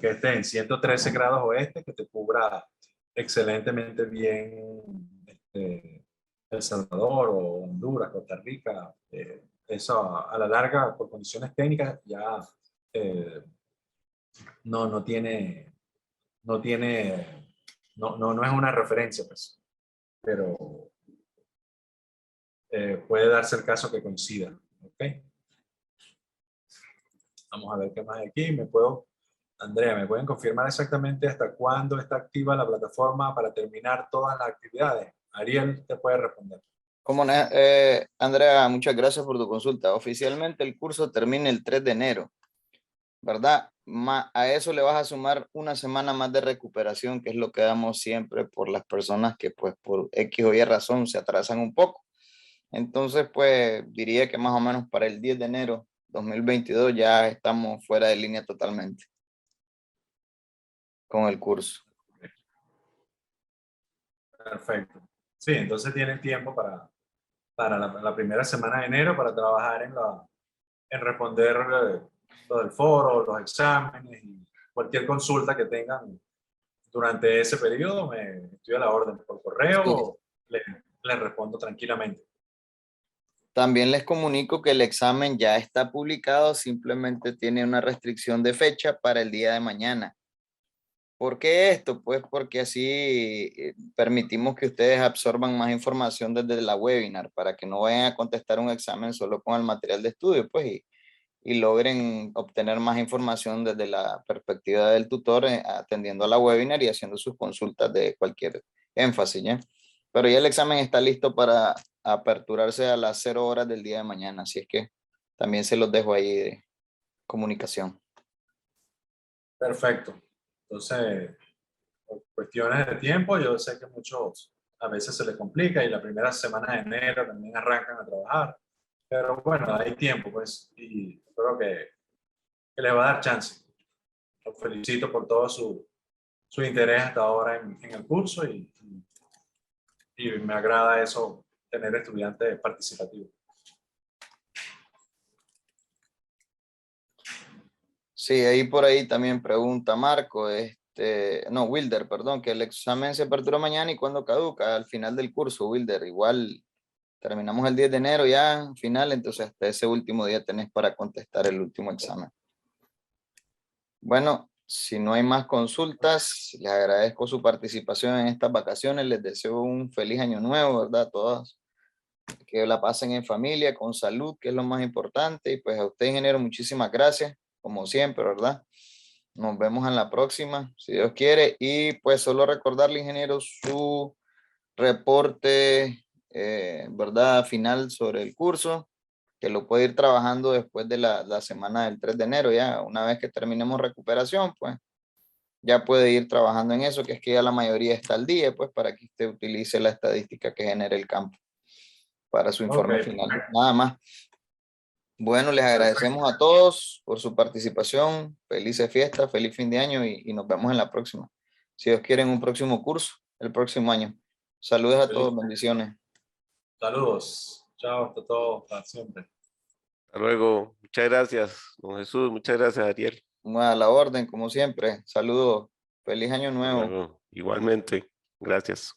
que esté en 113 grados oeste, que te cubra excelentemente bien El Salvador o Honduras, Costa Rica. Eso a la larga, por condiciones técnicas, ya eh, no tiene, no tiene, no es una referencia, pues, pero puede darse el caso que coincidan. ¿Ok? Vamos a ver qué más hay aquí. Andrea, ¿me pueden confirmar exactamente hasta cuándo está activa la plataforma para terminar todas las actividades? Ariel te puede responder. Andrea, muchas gracias por tu consulta. Oficialmente el curso termina el 3 de enero, ¿verdad? A eso le vas a sumar una semana más de recuperación, que es lo que damos siempre por las personas que pues por X o Y razón se atrasan un poco. Entonces, pues diría que más o menos para el 10 de enero 2022 ya estamos fuera de línea totalmente con el curso. Perfecto. Sí, entonces tienen tiempo para la primera semana de enero para trabajar en responder lo del foro, los exámenes y cualquier consulta que tengan durante ese periodo. Estoy a la orden por correo Sí. o les respondo tranquilamente. También les comunico que el examen ya está publicado, simplemente tiene una restricción de fecha para el día de mañana. ¿Por qué esto? Pues porque así permitimos que ustedes absorban más información desde la webinar para que no vayan a contestar un examen solo con el material de estudio, pues y logren obtener más información desde la perspectiva del tutor, atendiendo a la webinar y haciendo sus consultas de cualquier énfasis, ¿ya? Pero ya el examen está listo para aperturarse a las 0 horas del día de mañana, así es que también se los dejo ahí de comunicación. Perfecto. Entonces, por cuestiones de tiempo, yo sé que muchos a veces se les complica y la primera semana de enero también arrancan a trabajar. Pero bueno, hay tiempo, pues, y creo que les va a dar chance. Los felicito por todo su interés hasta ahora en el curso y me agrada eso, tener estudiantes participativos. Sí, ahí por ahí también pregunta Marco, no, Wilder, perdón, que el examen se apertura mañana y cuándo caduca, al final del curso, Wilder, igual terminamos el 10 de enero ya, final, entonces hasta ese último día tenés para contestar el último examen. Bueno, si no hay más consultas, les agradezco su participación en estas vacaciones, les deseo un feliz año nuevo, ¿verdad? Todos que la pasen en familia, con salud, que es lo más importante, y pues a usted, ingeniero, muchísimas gracias, como siempre, ¿verdad? Nos vemos en la próxima, si Dios quiere, y pues solo recordarle, ingeniero, su reporte, ¿verdad? Final sobre el curso, que lo puede ir trabajando después de la semana del 3 de enero, ya una vez que terminemos recuperación, pues ya puede ir trabajando en eso, que es que ya la mayoría está al día, pues para que usted utilice la estadística que genere el campo para su informe Ok, final. Nada más. Bueno, les perfecto. agradecemos a todos por su participación. Felices fiestas, feliz fin de año y nos vemos en la próxima. Si Dios quiere, en un próximo curso, el próximo año. Saludos a todos, Feliz. bendiciones. Saludos. Chao, hasta todo, para siempre. Hasta luego. Muchas gracias, don Jesús. Muchas gracias, Ariel. A la orden, como siempre. Saludos. Feliz año Hasta nuevo. luego. Igualmente. Gracias.